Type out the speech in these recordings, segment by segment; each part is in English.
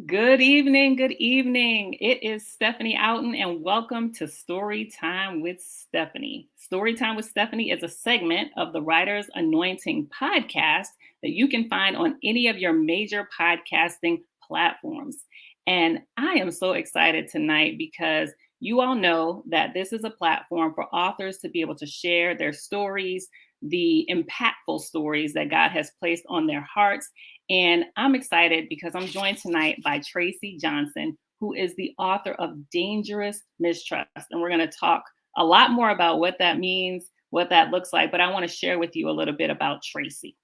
Good evening. Good evening. It is Stephanie Outen, and welcome to Storytime with Stephanie. Storytime with Stephanie is a segment of the Writer's Anointing podcast that you can find on any of your major podcasting platforms. And I am so excited tonight because you all know that this is a platform for authors to be able to share their stories, the impactful stories that God has placed on their hearts. And I'm excited because I'm joined tonight by Tracci Johnson, who is the author of Dangerous Mistrust. And we're going to talk a lot more about what that means, what that looks like. But I want to share with you a little bit about Tracci.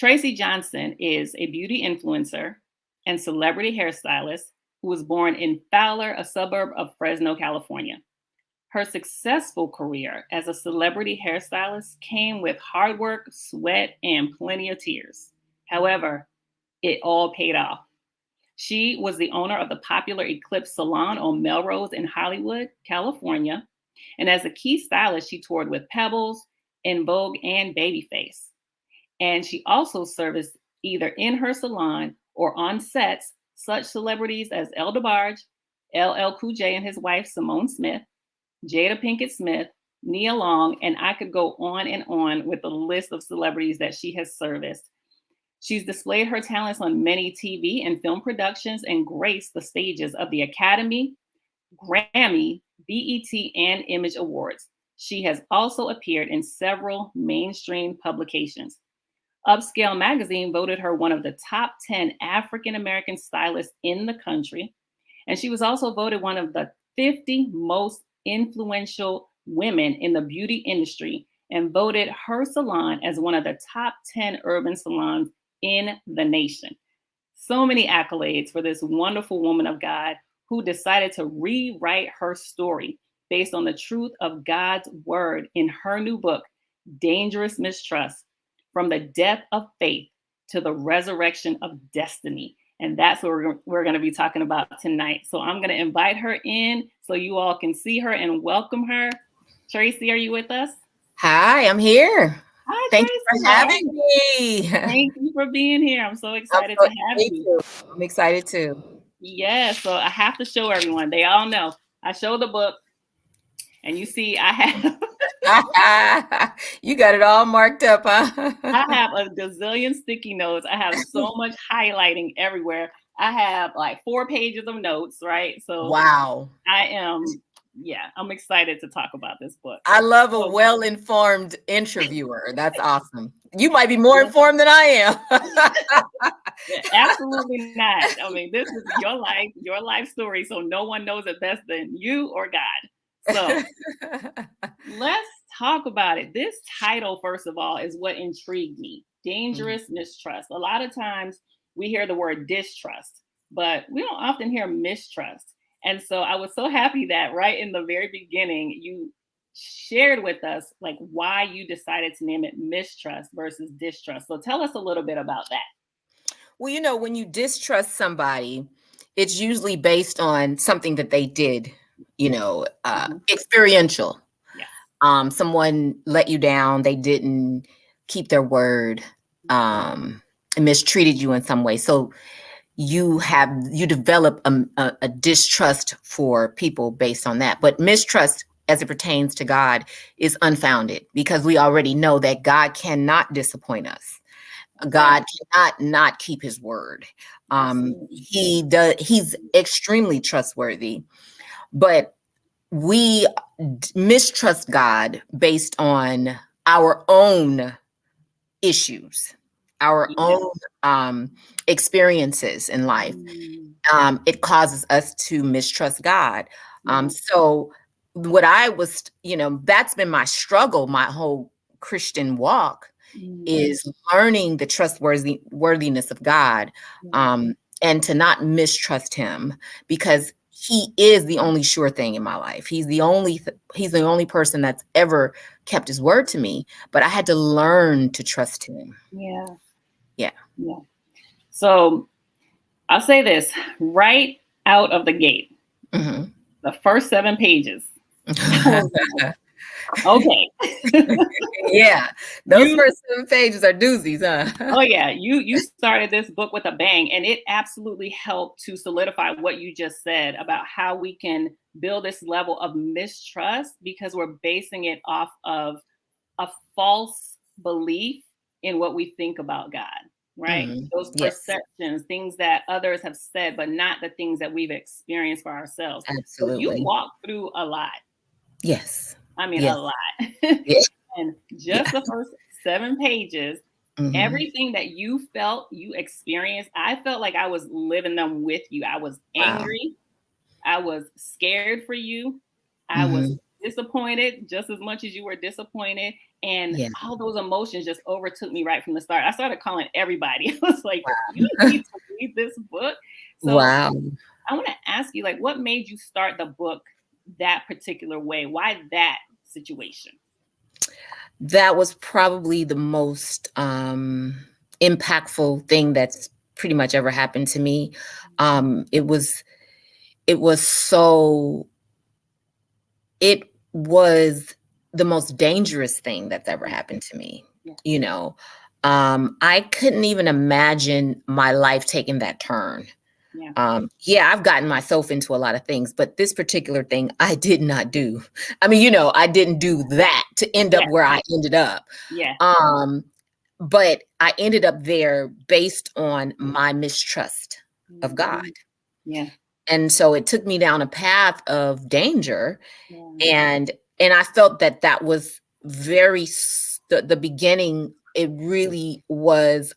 Tracci Johnson is a beauty influencer and celebrity hairstylist who was born in Fowler, a suburb of Fresno, California. Her successful career as a celebrity hairstylist came with hard work, sweat, and plenty of tears. However, it all paid off. She was the owner of the popular Eclipse Salon on Melrose in Hollywood, California. And as a key stylist, she toured with Pebbles, En Vogue, and Babyface. And she also serviced either in her salon or on sets such celebrities as El DeBarge, LL Cool J and his wife, Simone Smith, Jada Pinkett Smith, Nia Long, and I could go on with the list of celebrities that she has serviced. She's displayed her talents on many TV and film productions and graced the stages of the Academy, Grammy, BET, and Image Awards. She has also appeared in several mainstream publications. Upscale magazine voted her one of the top 10 African-American stylists in the country. And she was also voted one of the 50 most influential women in the beauty industry and voted her salon as one of the top 10 urban salons in the nation. So many accolades for this wonderful woman of God who decided to rewrite her story based on the truth of God's word in her new book, Dangerous Mistrust, From the Death of Faith to the Resurrection of Destiny. And that's what we're going to be talking about tonight. So I'm going to invite her in so you all can see her and welcome her. Tracci, are you with us? Hi, I'm here. Hi, Thank you Tracci. for having me. Thank you for being here. I'm so excited to have you. I'm excited too. Yeah, so I have to show everyone. They all know. I show the book, and you see I have You got it all marked up, huh? I have a gazillion sticky notes. I have so much highlighting everywhere. I have like 4 pages of notes, right? So Wow. I'm excited to talk about this book. I love a well-informed interviewer. That's awesome. You might be more informed than I am. Absolutely not. I mean, this is your life story. So no one knows it best than you or God. So let's talk about it. This title, first of all, is what intrigued me. Dangerous Mistrust. A lot of times we hear the word distrust, but we don't often hear mistrust. And so I was so happy that right in the very beginning, you shared with us like why you decided to name it Mistrust versus Distrust. So tell us a little bit about that. Well, when you distrust somebody, it's usually based on something that they did, experiential. Yeah. Someone let you down. They didn't keep their word, and mistreated you in some way. So you develop a distrust for people based on that. But mistrust as it pertains to God is unfounded because we already know that God cannot disappoint us. God cannot not keep his word. He's extremely trustworthy, but we mistrust God based on our own issues, our own experiences in life. It causes us to mistrust God. So what I was, that's been my struggle, my whole Christian walk is learning the trustworthiness of God, and to not mistrust him because he is the only sure thing in my life. He's the only person that's ever kept his word to me, but I had to learn to trust him. Yeah. So I'll say this right out of the gate, the first 7 pages. Okay. Yeah, those You first 7 pages are doozies, huh? Oh yeah, you started this book with a bang, and it absolutely helped to solidify what you just said about how we can build this level of mistrust because we're basing it off of a false belief in what we think about God, right? Mhm. Those Yes, perceptions, things that others have said, but not the things that we've experienced for ourselves. So you absolutely. walked through a lot. Yes. I mean, a Yes. lot. Yeah. And Yeah. just the first 7 pages, Mhm. everything that you felt, you experienced, I felt like I was living them with you. I was Wow. angry. I was scared for you. I was Mhm. disappointed just as much as you were disappointed. And Yeah. all those emotions just overtook me right from the start. I started calling everybody. I was like, you Wow. need to read this book. So Wow. I want to ask you, like, what made you start the book that particular way? Why that situation? That was probably the most, impactful thing that's pretty much ever happened to me. It was so it was the most dangerous thing that's ever Yeah, happened to me, yeah, you know? I couldn't even imagine my life taking that turn. yeah, Yeah, I've gotten myself into a lot of things, but this particular thing I did not do. I mean, I didn't do that to end up yeah, where I ended up. yeah. Um, but I ended up there based on my mistrust of God. Mhm. Yeah, And so it took me down a path of danger, yeah, and I felt that that was the beginning. It really was,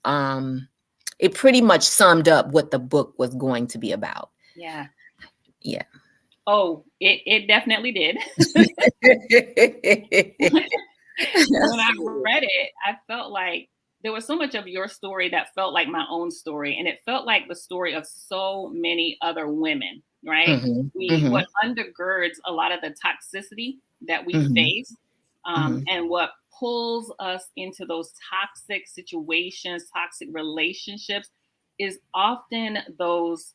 it pretty much summed up what the book was going to be about. yeah. Yeah. Oh, it definitely did. When I Absolutely. read it, I felt like there was so much of your story that felt like my own story, and it felt like the story of so many other women, right? Mhm, We mhm, What undergirds a lot of the toxicity that we mhm, face, mhm. and what pulls us into those toxic situations, toxic relationships, is often those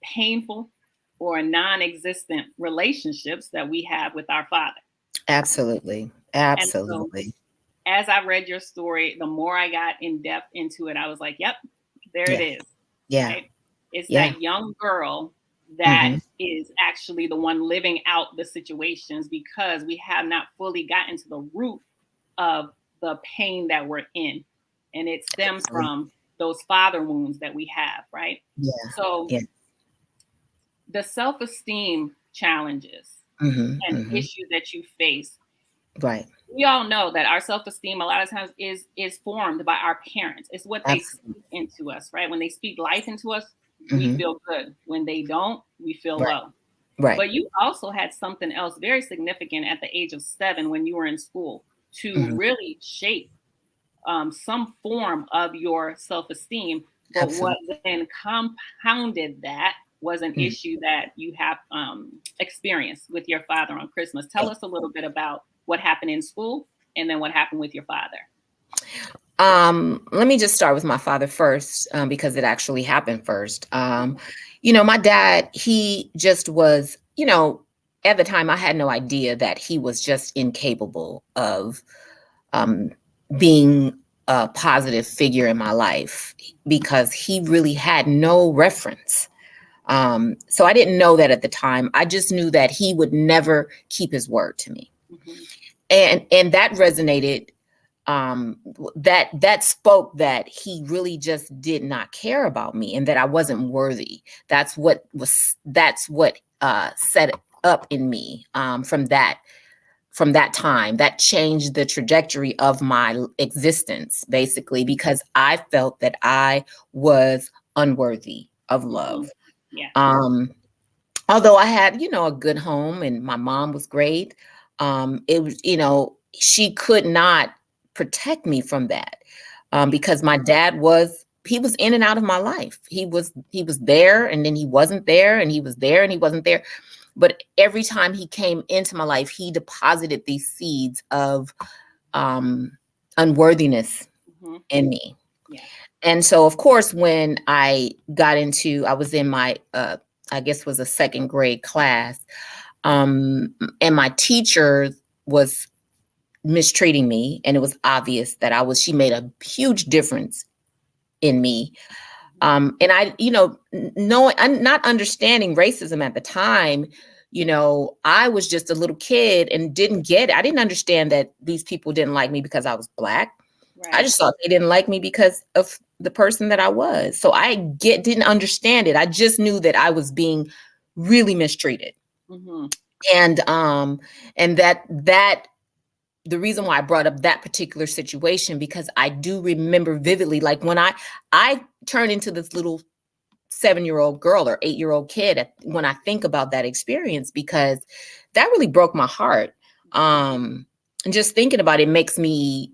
painful or non-existent relationships that we have with our Father. Absolutely, And so absolutely. as I read your story, the more I got in depth into it, I was like, yep, there it Yeah, is, yeah, right? It's yeah. that young girl that Mhm. is actually the one living out the situations because we have not fully gotten to the root of the pain that we're in. And it stems Absolutely. from those father wounds that we have, right? Yeah, So yeah. the self esteem challenges Mhm, and mhm. issues that you face, Right. we all know that our self-esteem a lot of times is formed by our parents. It's what they Absolutely. speak into us, right? When they speak life into us, we Mhm. feel good. When they don't, we feel Right, low. right. But you also had something else very significant at the age of 7 when you were in school to Mhm. really shape some form of your self-esteem. But what Absolutely. then compounded that was an Mm. issue that you have experienced with your father on Christmas. Tell Yeah. us a little bit about what happened in school and then what happened with your father. Let me just start with my father first, because it actually happened first. Okay. My dad, he just was, at the time I had no idea that he was just incapable of, um, being a positive figure in my life because he really had no reference. So I didn't know that at the time. I just knew that he would never keep his word to me. Mhm. And that resonated, that spoke that he really just did not care about me and that I wasn't worthy. That's what set up in me, from that time. That changed the trajectory of my existence, basically, because I felt that I was unworthy of love. Mhm. Yeah. um Although I had, a good home and my mom was great, it was, she could not protect me from that, Yeah. because my dad he was in and out of my life. He was there and then he wasn't there, and he was there and he wasn't there. But every time he came into my life, he deposited these seeds of, um, unworthiness Mhm. in me. Yeah. And so, of course, when I was in my, I guess was a second grade class, and my teacher was mistreating me, and it was obvious that she made a huge difference in me. And I, knowing, I'm not understanding racism at the time, I was just a little kid and I didn't understand that these people didn't like me because I was Black. Right. I just thought they didn't like me because of the person that I was. So I didn't understand it. I just knew that I was being really mistreated. Mm-hmm. And that the reason why I brought up that particular situation, because I do remember vividly, like when I turned into this little 7-year-old girl or 8-year-old kid when I think about that experience, because that really broke my heart. And just thinking about it makes me,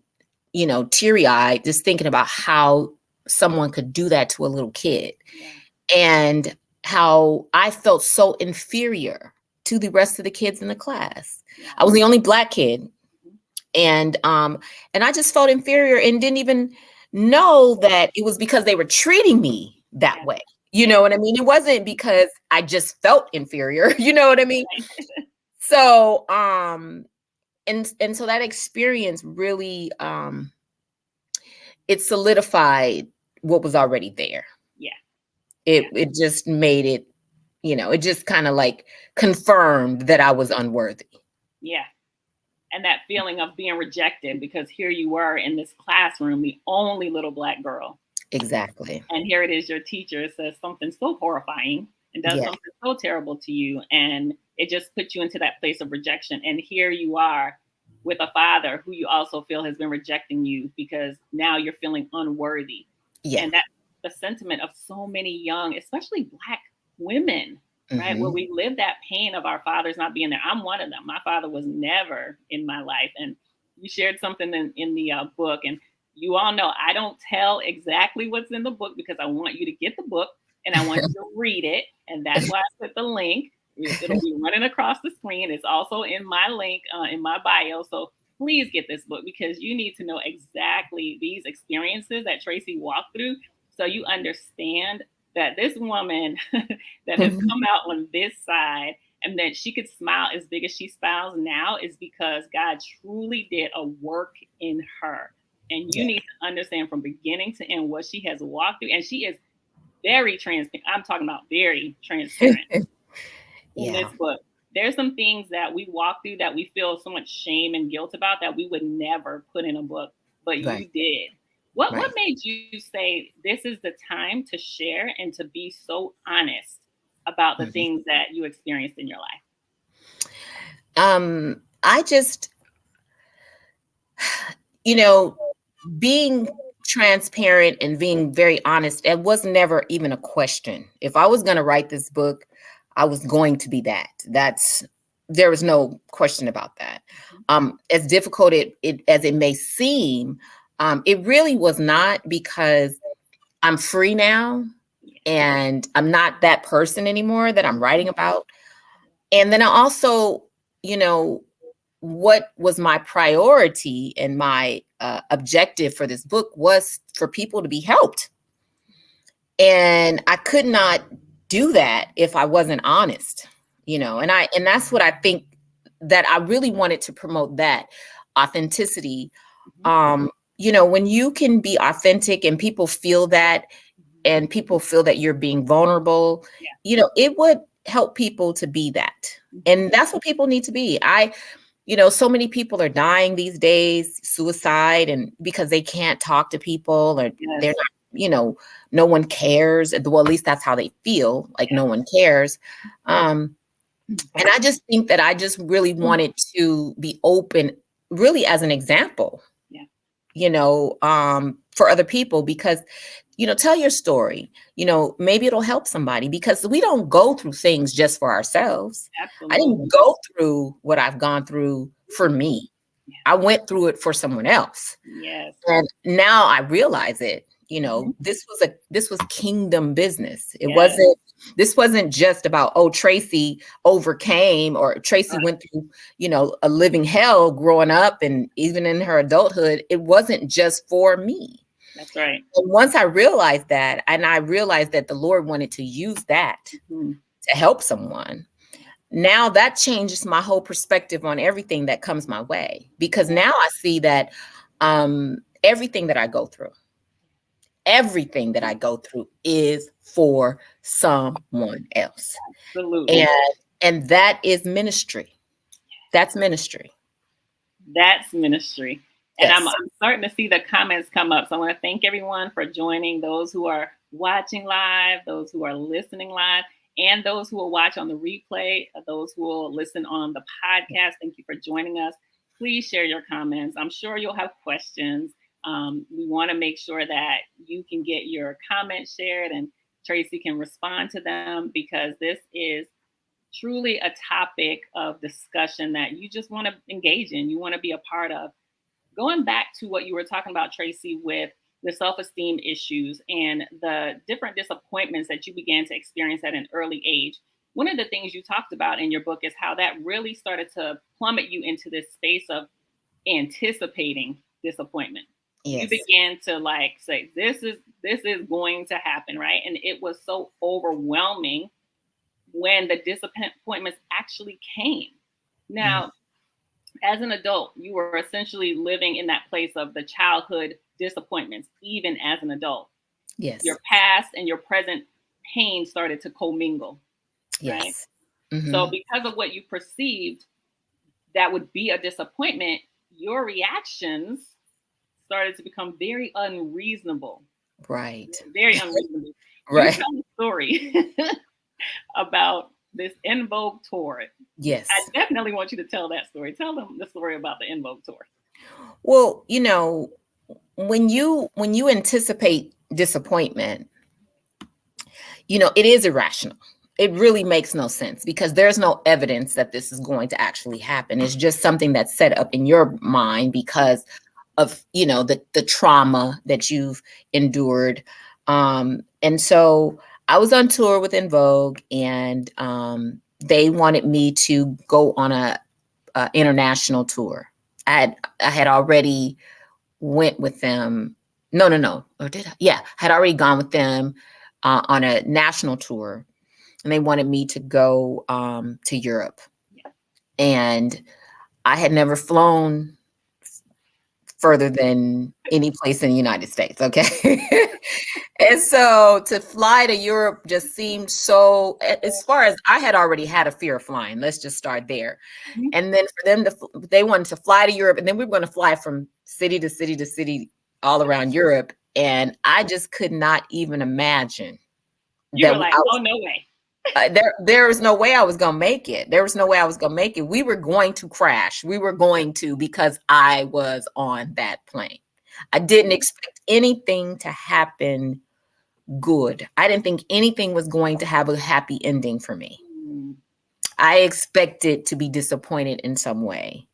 teary-eyed, just thinking about how someone could do that to a little kid. Yeah. And how I felt so inferior to the rest of the kids in the class. Yeah. I was the only Black kid. And I just felt inferior and didn't even know that it was because they were treating me that way. You know what I mean? It wasn't because I just felt inferior. You know what I mean? So, and so that experience really, it solidified what was already there. Yeah. It just made it, it just kind of like confirmed that I was unworthy. Yeah. And that feeling of being rejected, because here you were in this classroom, the only little Black girl. Exactly. And here it is, your teacher says something so horrifying and does something so terrible to you. And it just puts you into that place of rejection. And here you are with a father who you also feel has been rejecting you, because now you're feeling unworthy. Yeah. And that's the sentiment of so many young, especially Black women, right? Where we live that pain of our fathers not being there. I'm one of them. My father was never in my life. And you shared something in the book, and you all know I don't tell exactly what's in the book because I want you to get the book and I want you to read it. And that's why I put the link. It'll be running across the screen. It's also in my link in my bio. So please get this book, because you need to know exactly these experiences that Tracci walked through, so you understand that this woman that has come out on this side and that she could smile as big as she smiles now is because God truly did a work in her. And you need to understand from beginning to end what she has walked through. And she is very transparent. I'm talking about very transparent in this book. There's some things that we walk through that we feel so much shame and guilt about that we would never put in a book, but you did. What made you say this is the time to share and to be so honest about the things that you experienced in your life? I just, being transparent and being very honest, it was never even a question. If I was going to write this book, I was going to be that. There was no question about that. As difficult as it may seem, it really was not, because I'm free now and I'm not that person anymore that I'm writing about. And then I also, what was my priority and my objective for this book was for people to be helped. And I could not do that if I wasn't honest, and that's what I think, that I really wanted to promote, that authenticity. When you can be authentic and people feel that, and people feel that you're being vulnerable, it would help people to be that. And that's what people need to be. So many people are dying these days, suicide, and because they can't talk to people, or they're not, no one cares. Well, at least that's how they feel, like no one cares. And I just think that I just really wanted to be open, really as an example, for other people, because, tell your story, maybe it'll help somebody, because we don't go through things just for ourselves. Absolutely. I didn't go through what I've gone through for me. I went through it for someone else. Yes. And now I realize it, this was kingdom business. This wasn't just about, Tracci overcame, or Tracci went through, a living hell growing up, and even in her adulthood. It wasn't just for me. That's right. And once I realized that, and I realized that the Lord wanted to use that to help someone, now that changes my whole perspective on everything that comes my way, because now I see that everything that I go through, everything that I go through is for someone else. Absolutely. And that is ministry. That's ministry. That's ministry. And I'm Yes. starting to see the comments come up. So I want to thank everyone for joining, those who are watching live, those who are listening live, and those who will watch on the replay, those who will listen on the podcast. Thank you for joining us. Please share your comments. I'm sure you'll have questions. We want to make sure that you can get your comments shared and Tracy can respond to them, because this is truly a topic of discussion that you just want to engage in, you want to be a part of. Going back to what you were talking about, Tracy, with the self-esteem issues and the different disappointments that you began to experience at an early age, one of the things you talked about in your book is how that really started to plummet you into this space of anticipating disappointment. You Yes. began to like say, this is going to happen, right? And it was so overwhelming when the disappointments actually came. Mm. Now, as an adult, you were essentially living in that place of the childhood disappointments, even as an adult. Yes. Your past and your present pain started to commingle, right? Yes. So, Hmm. because of what you perceived that would be a disappointment, your reactions started to become very unreasonable. Right. Very unreasonable. You Right. tell a story about this En Vogue tour. I Yes. definitely want you to tell that story. Tell them the story about the En Vogue tour. Well, when you anticipate disappointment, it is irrational. It really makes no sense because there's no evidence that this is going to actually happen. It's just something that's set up in your mind because of, the trauma that you've endured. And so I was on tour with En Vogue, and they wanted me to go on a international tour. I had already went with them. No, no, no. Or did I? Yeah, had already gone with them on a national tour, and they wanted me to go to Europe. And I had never flown further than any place in the United States. Okay. And so to fly to Europe just seemed so, as far as I had already had a fear of flying. Let's just start there. Mhm. And then for them they wanted to fly to Europe, and then we were going to fly from city to city to city all around Europe. And I just could not even imagine You that were like, I oh, was no way. there was no way I was going to make it. There was no way I was going to make it. We were going to crash. We were going to, because I was on that plane. I didn't expect anything to happen good. I didn't think anything was going to have a happy ending for me. Mm, I expected to be disappointed in some way.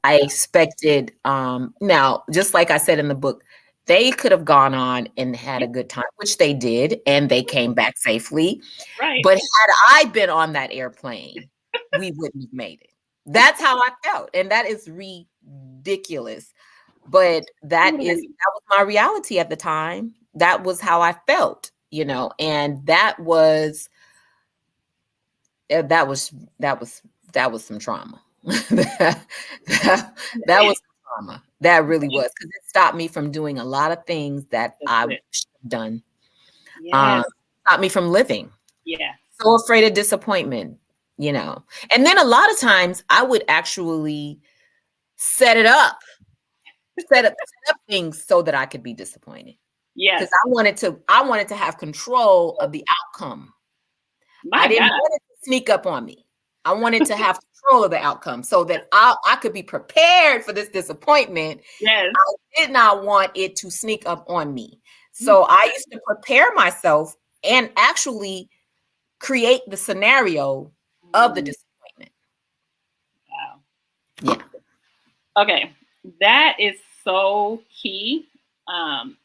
I expected, now, just like I said in the book, they could have gone on and had yeah, a good time, which they did, and they came back safely. right. But had I been on that airplane, we wouldn't have made it. That's how I felt. And that is ridiculous. But You would have been, that was my reality at the time. That was how I felt, and that was that was that was some trauma. that, that was some trauma. That really was, because it stopped me from doing a lot of things that that's I it. should have done. Yes. Stopped me from living. Yes. So afraid of disappointment, And then a lot of times I would actually set it up, set up things so that I could be disappointed. Because Yes. I wanted to have control of the outcome. I My didn't God. want it to sneak up on me. I wanted to have control of the outcome so that I could be prepared for this disappointment. Yes. I did not want it to sneak up on me. Mm, So I used to prepare myself and actually create the scenario of the mm, disappointment. wow. Yeah. Okay. That is so key.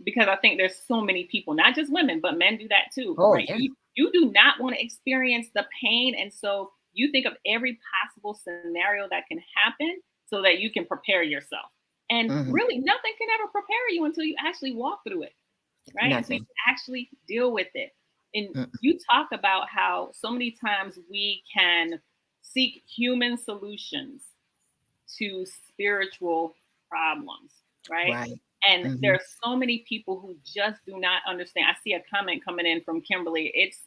Because I think there's so many people, not just women, but men do that too, Oh, right? yeah. You do not want to experience the pain. And so you think of every possible scenario that can happen so that you can prepare yourself. And Mhm. really, nothing can ever prepare you until you actually walk through it, right? Until you Nothing. actually deal with it. And Mm. you talk about how so many times we can seek human solutions to spiritual problems, right? Right. And there Mhm. are so many people who just do not understand. I see a comment coming in from Kimberly. It's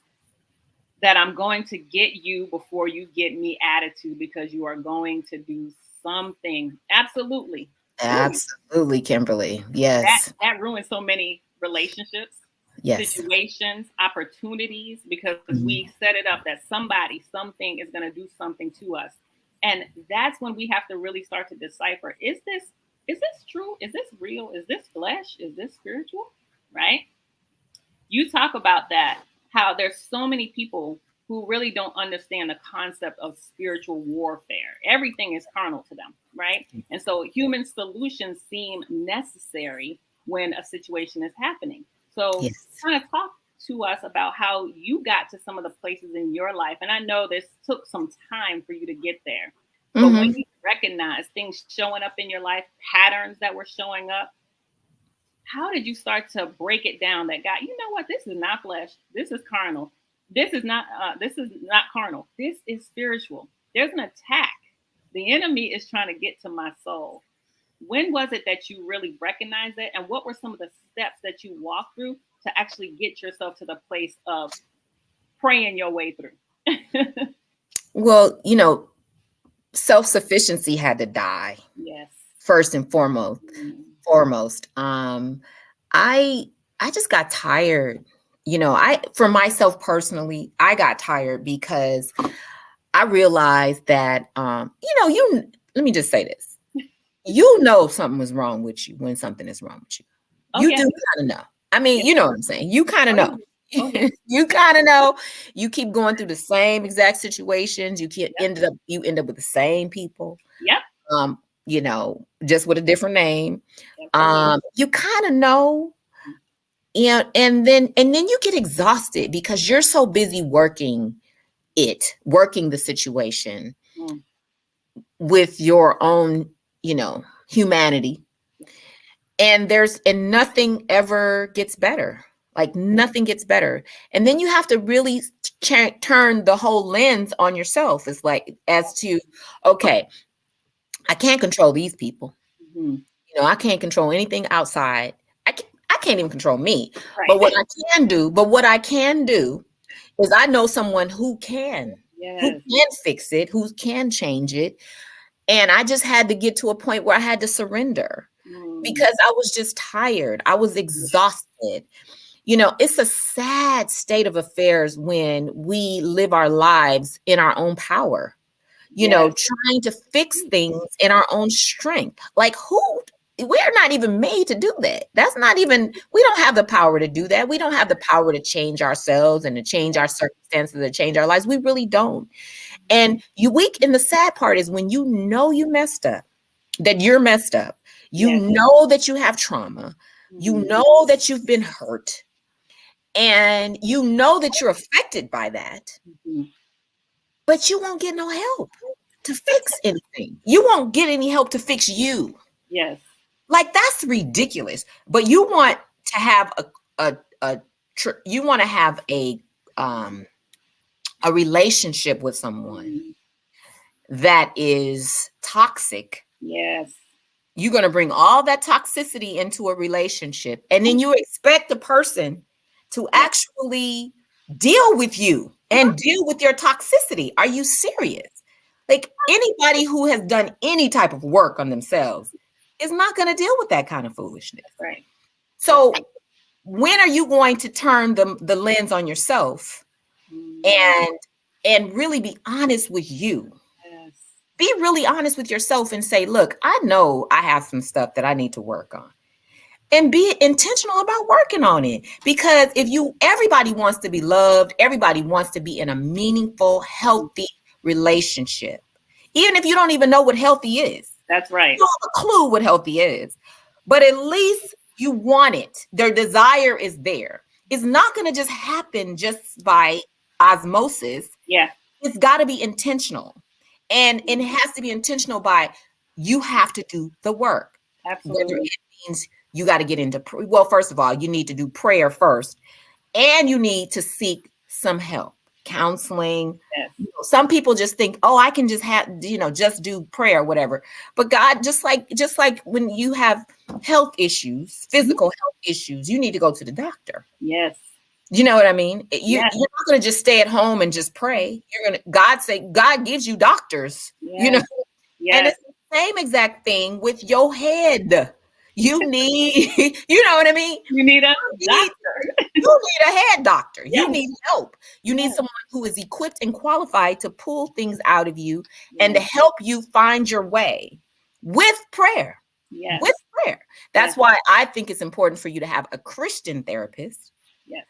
that I'm going to get you before you get me attitude because you are going to do something. Absolutely. Ooh, Absolutely, Kimberly. that Yes. that ruins so many relationships, Yes. situations, opportunities because we Mhm. set it up that somebody, something is going to do something to us. And that's when we have to really start to decipher, is this true? Is this real? Is this flesh? Is this spiritual? Right? You talk about that, how there's so many people who really don't understand the concept of spiritual warfare. Everything is carnal to them, right? And so human solutions seem necessary when a situation is happening. So Yes. kind of talk to us about how you got to some of the places in your life. And I know this took some time for you to get there. But when Mhm. you recognize things showing up in your life, patterns that were showing up, how did you start to break it down that God, you know what, this is not flesh, this is carnal, this is not carnal, this is spiritual, there's an attack, the enemy is trying to get to my soul. When was it that you really recognized it, and what were some of the steps that you walked through to actually get yourself to the place of praying your way through? Well, self-sufficiency had to die Yes. first and foremost. Mm. Foremost, I I just got tired. I for myself personally, I got tired because I realized that let me just say this. Something was wrong with you when something is wrong with you. Oh You yeah. do kind of know. I mean, Yep. you know what I'm saying. You kind of Oh know. yeah. Oh yeah. You kind of know. You keep going through the same exact situations. Yep. You end up with the same people. Yep. Um, just with a different name. Absolutely. You kind of know, and then you get exhausted because you're so busy working the situation Mm. with your own, humanity. And nothing ever gets better. Like nothing gets better. And then you have to really turn the whole lens on yourself. It's like, as to, okay, I can't control these people. Mhm. I can't control anything outside. I can't even control me. Right. But what I can do is I know someone who Yes. can fix it, who can change it. And I just had to get to a point where I had to surrender Mm. because I was just tired. I was exhausted. It's a sad state of affairs when we live our lives in our own power, Yes. trying to fix things in our own strength. Like, we're not even made to do that. We don't have the power to do that. We don't have the power to change ourselves and to change our circumstances, to change our lives. We really don't. And and the sad part is when you messed up, that you're messed up, Yes. that you have trauma, Mhm. that you've been hurt, and that you're affected by that, Mhm. but you won't get no help to fix anything. You won't get any help to fix you. Yes. Like, that's ridiculous. But you want to have you want to have um a relationship with someone Mhm. that is toxic. Yes. You're going to bring all that toxicity into a relationship, and then you expect the person to Yep. actually deal with you and deal with your toxicity. Are you serious? Like, anybody who has done any type of work on themselves is not going to deal with that kind of foolishness. That's right. That's right. So, when are you going to turn the lens on yourself Mm. and really be honest with you? Yes. Be really honest with yourself and say, look, I know I have some stuff that I need to work on, and be intentional about working on it. Because everybody wants to be loved, everybody wants to be in a meaningful, Mhm. healthy relationship. Even if you don't even know what healthy is, That's you right. don't have a clue what healthy is, but at least you want it. Their desire is there. It's not going to just happen just by osmosis. Yeah. It's got to be intentional. And it has to be intentional by, you have to do the work. Whether Absolutely. it means you got to get into, well, first of all, you need to do prayer first, and you need to seek some help, counseling, Yes. some people just think, oh, I can just have, just do prayer or whatever. But God, just like when you have health issues, physical health issues, you need to go to the doctor. Yes. You know what I mean? You're Yes. not going to just stay at home and just pray. God gives you doctors, Yes. and Yes. it's the same exact thing with your head. You need, you know what I mean? You need a You need, doctor. you need a head doctor. Yes. You need help. You need Yes. someone who is equipped and qualified to pull things out of you and to help you find your way with prayer. Yes. With prayer. That's why I think it's important for you to have a Christian therapist. Yes.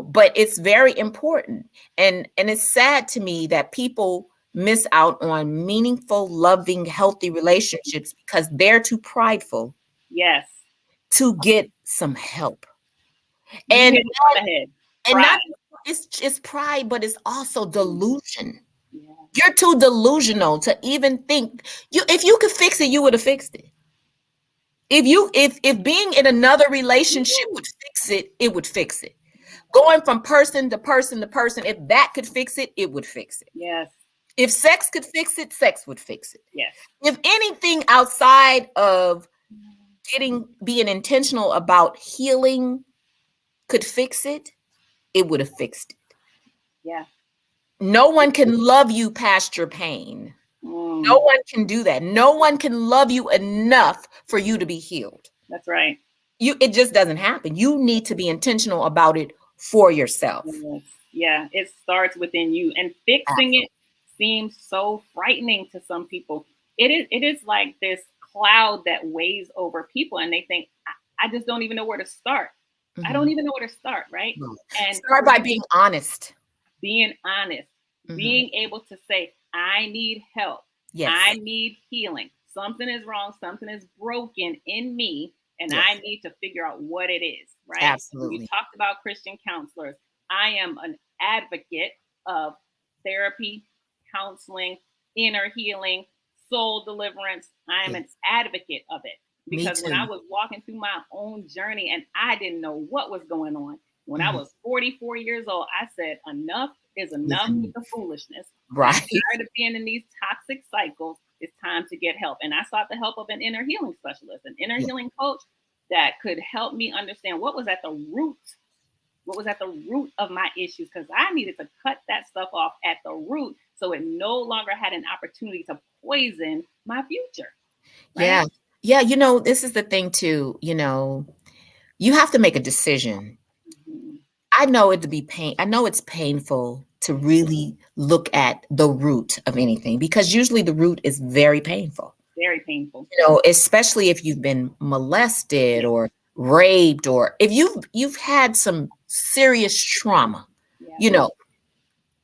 But it's very important. And it's sad to me that people miss out on meaningful, loving, healthy relationships because they're too prideful. Yes. To get some help. You And hit it on the head. and not it's pride, but it's also delusion. Yeah. You're too delusional to even think if you could fix it, you would have fixed it. If being in another relationship would fix it, it would fix it. Going from person to person to person, if that could fix it, it would fix it. Yes. If sex could fix it, sex would fix it. Yes. If anything outside of being intentional about healing could fix it, it would have fixed it. Yeah. No one can love you past your pain. No one can do that. No one can love you enough for you to be healed. That's right. It just doesn't happen. You need to be intentional about it for yourself. Yes. Yeah. It starts within you, and fixing it seems so frightening to some people. It is like this cloud that weighs over people, and they think, I just don't even know where to start. I don't even know where to start, right? And start by being honest. Being honest. Being able to say, I need help. Yes. I need healing. Something is wrong. Something is broken in me, and I need to figure out what it is, right? Absolutely. You talked about Christian counselors. I am an advocate of therapy, counseling, inner healing, soul deliverance. I am an advocate of it. Because when I was walking through my own journey and I didn't know what was going on, when I was 44 years old, I said, enough is enough with the foolishness. Right. I'm tired of being in these toxic cycles. It's time to get help. And I sought the help of an inner healing specialist, an inner healing coach that could help me understand what was at the root of my issues, because I needed to cut that stuff off at the root so it no longer had an opportunity to poison my future. Right? Yeah. This is the thing too, you have to make a decision. I know it's painful to really look at the root of anything, because usually the root is very painful. Very painful. Especially if you've been molested or raped, or if you've had some serious trauma.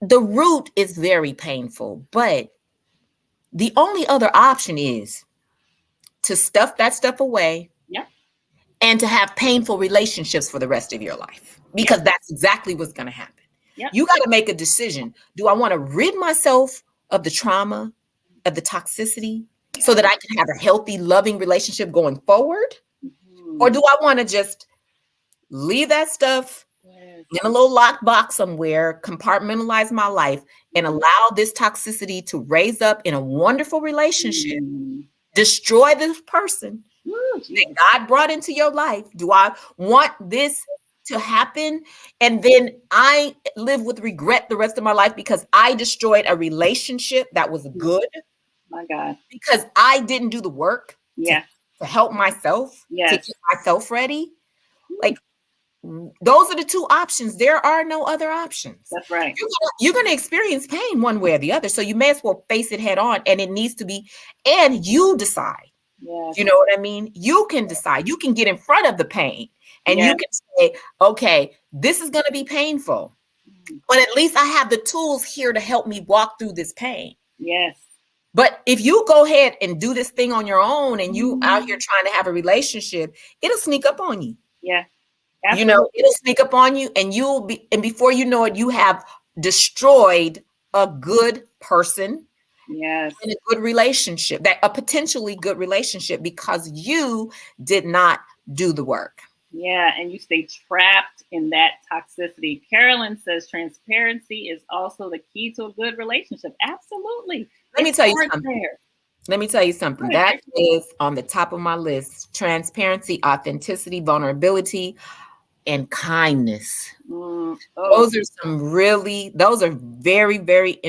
The root is very painful, but the only other option is to stuff that stuff away. And to have painful relationships for the rest of your life, because that's exactly what's going to happen. You got to make a decision. Do I want to rid myself of the trauma, of the toxicity, so that I can have a healthy, loving relationship going forward? Or do I want to just leave that stuff in a little locked box somewhere, compartmentalize my life, and allow this toxicity to raise up in a wonderful relationship, destroy this person that God brought into your life? Do I want this to happen? And then I live with regret the rest of my life because I destroyed a relationship that was good. My God. Because I didn't do the work to help myself, to get myself ready. Like, those are the two options. There are no other options. That's right. You're going to experience pain one way or the other. So you may as well face it head on, and it needs to be, and you decide. Yes. You know what I mean? You can decide. You can get in front of the pain, and you can say, okay, this is going to be painful, but at least I have the tools here to help me walk through this pain. Yes. But if you go ahead and do this thing on your own, and you out here trying to have a relationship, it'll sneak up on you. Yeah. Absolutely. It'll sneak up on you, and and before you know it, you have destroyed a good person. Yes. In a good relationship, a potentially good relationship, because you did not do the work. Yeah, and you stay trapped in that toxicity. Carolyn says transparency is also the key to a good relationship. Absolutely. Let me It's tell you hard something. there. Let me tell you Go something. ahead, That Tracy. is on the top of my list. Transparency, authenticity, vulnerability, and kindness. Oh, Those are very, very,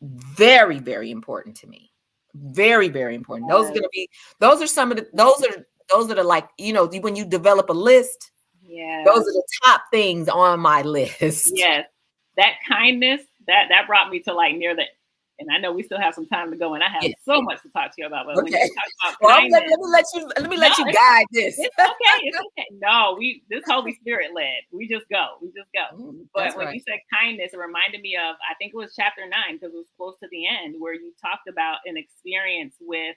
very important to me. Very, very important. yes, Those are some of the, those are the, like, when you develop a list, those yes. are the top things on my list. Yes, that kindness that brought me to like near the, and I know we still have some time to go, and I have Yeah. so much to talk to you about. But when Okay. you talk about Well, kindness, let me no, let you guide this. it's okay, it's okay. No, we this Holy Spirit led. We just go, we just go. But That's when right. you said kindness, it reminded me of, I think it was chapter 9, because it was close to the end, where you talked about an experience with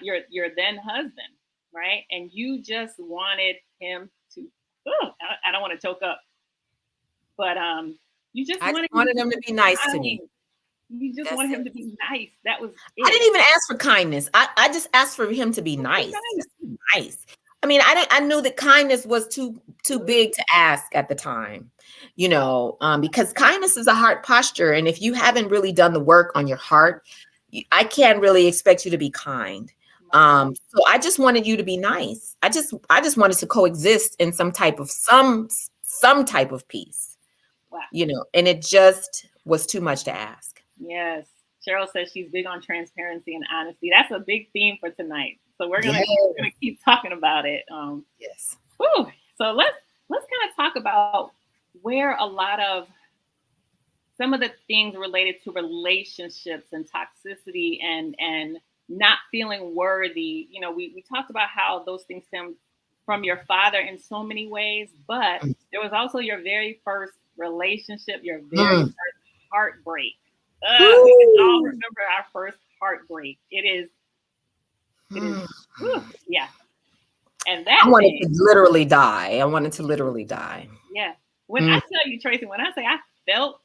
your then husband, right? And you just wanted him to. Ooh, I don't want to choke up, but you just I just wanted him to wanted be them to be nice to me. kind. You just That's wanted it. him to be nice. That was I it. didn't even ask for kindness. I just asked for him to be Just be nice. nice. Just be nice. I mean, I knew that kindness was too big to ask at the time, because kindness is a heart posture, and if you haven't really done the work on your heart, I can't really expect you to be kind. My God. So I just wanted you to be nice. I just wanted to coexist in some type of peace, Wow. and it just was too much to ask. Yes. Cheryl says she's big on transparency and honesty. That's a big theme for tonight. So we're gonna Yes, keep talking about it. yes. Whew. So let's kind of talk about where a lot of some of the things related to relationships and toxicity and not feeling worthy. We talked about how those things stem from your father in so many ways, but there was also your very first relationship, your very Mm. first heartbreak. We can all Woo. remember our first heartbreak. It is Mm. whew, yeah. And I that wanted to thing, literally die. I wanted to literally die. yeah. When Mm. I tell you, Tracy, when I say I felt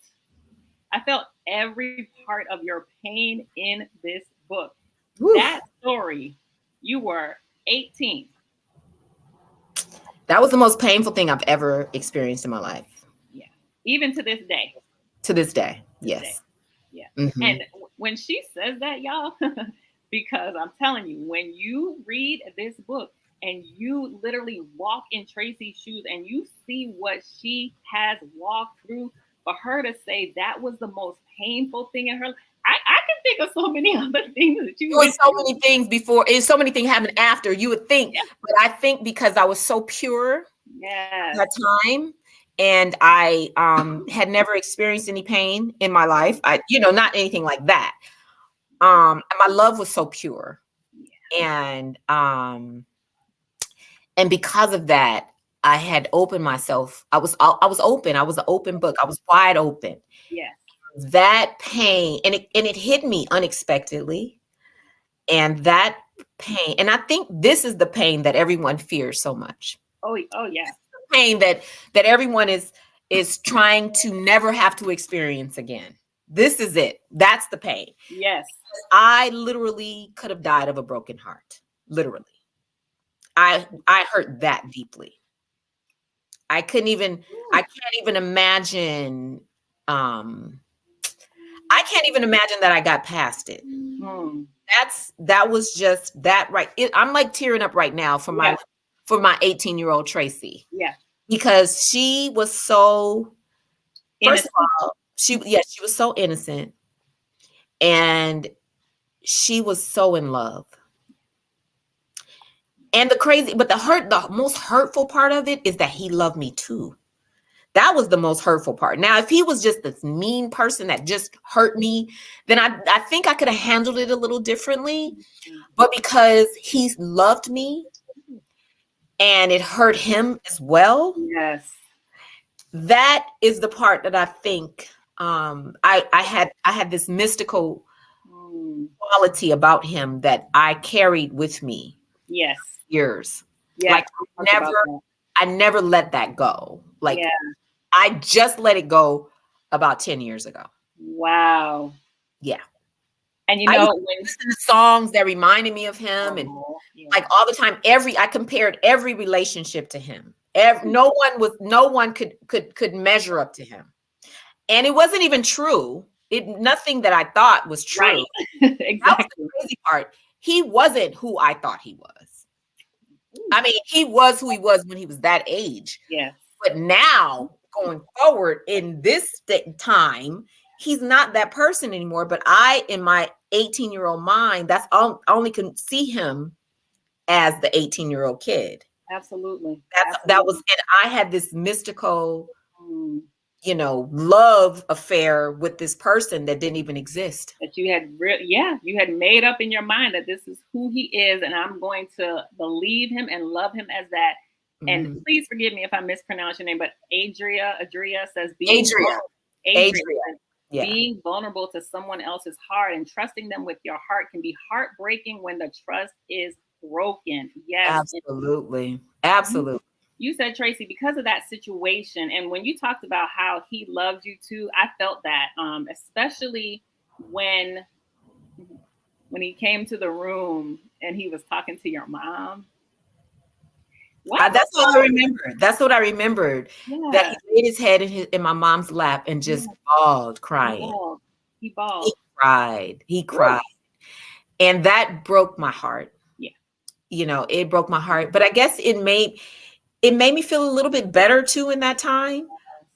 every part of your pain in this book. Woo. That story, you were 18. That was the most painful thing I've ever experienced in my life. Yeah. Even to this day. To this day, This day. yes. Yeah. Hmm. And when she says that, y'all, because I'm telling you, when you read this book and you literally walk in Tracy's shoes and you see what she has walked through, for her to say that was the most painful thing in her life, I can think of so many other things that you Doing went so through. many things before, and so many things happened after. You would think, Yeah. but I think because I was so pure Yes. at that time, and I had never experienced any pain in my life. Not anything like that. And my love was so pure, and because of that, I had opened myself. I was open. I was an open book. I was wide open. Yes. That pain, and it hit me unexpectedly, and that pain, and I think this is the pain that everyone fears so much. Oh yeah. Pain that everyone is trying to never have to experience again. This is it. That's the pain. Yes. I literally could have died of a broken heart. Literally. I hurt that deeply. I couldn't even I can't even imagine um I can't even imagine that I got past it. Hmm. That was just that, right. I'm like tearing up right now Yeah. for my 18-year-old Tracy, Yeah. because she was so, first of Innocent. all, she was so innocent, and she was so in love. And the most hurtful part of it is that he loved me too. That was the most hurtful part. Now, if he was just this mean person that just hurt me, then I think I could have handled it a little differently. But because he loved me and it hurt him as well, Yes. that is the part that I think I had this mystical Hmm. quality about him that I carried with me Yes. years. Like Yes. We talked about that. I never let that go. Like Yeah. I just let it go about 10 years ago. Wow. Yeah. And I used to when listen to songs that reminded me of him, and yeah. like all the time, I compared every relationship to him. No one could measure up to him. And it wasn't even true. Nothing that I thought was true. Right. That was the Exactly. crazy part. He wasn't who I thought he was. I mean, he was who he was when he was that age. Yes. But now, going forward in this time, he's not that person anymore. But in my 18-year-old mind, that's all, I only can see him as the 18-year-old kid. Absolutely. That was, and I had this mystical, Mm. love affair with this person that didn't even exist. That you had you had made up in your mind that this is who he is, and I'm going to believe him and love him as that. And Mm-hmm. please forgive me if I mispronounce your name, but Adria says Adria. Yeah. Being vulnerable to someone else's heart and trusting them with your heart can be heartbreaking when the trust is broken. Yes. Absolutely. Absolutely. You said, Tracy, because of that situation, and when you talked about how he loved you too, I felt that, especially when he came to the room and he was talking to your mom. That's all I remember. That's what I remembered. Yeah. That he laid his head in my mom's lap and just bawled, crying. He bawled. He cried. And that broke my heart. Yeah. It broke my heart. But I guess it made me feel a little bit better too in that time.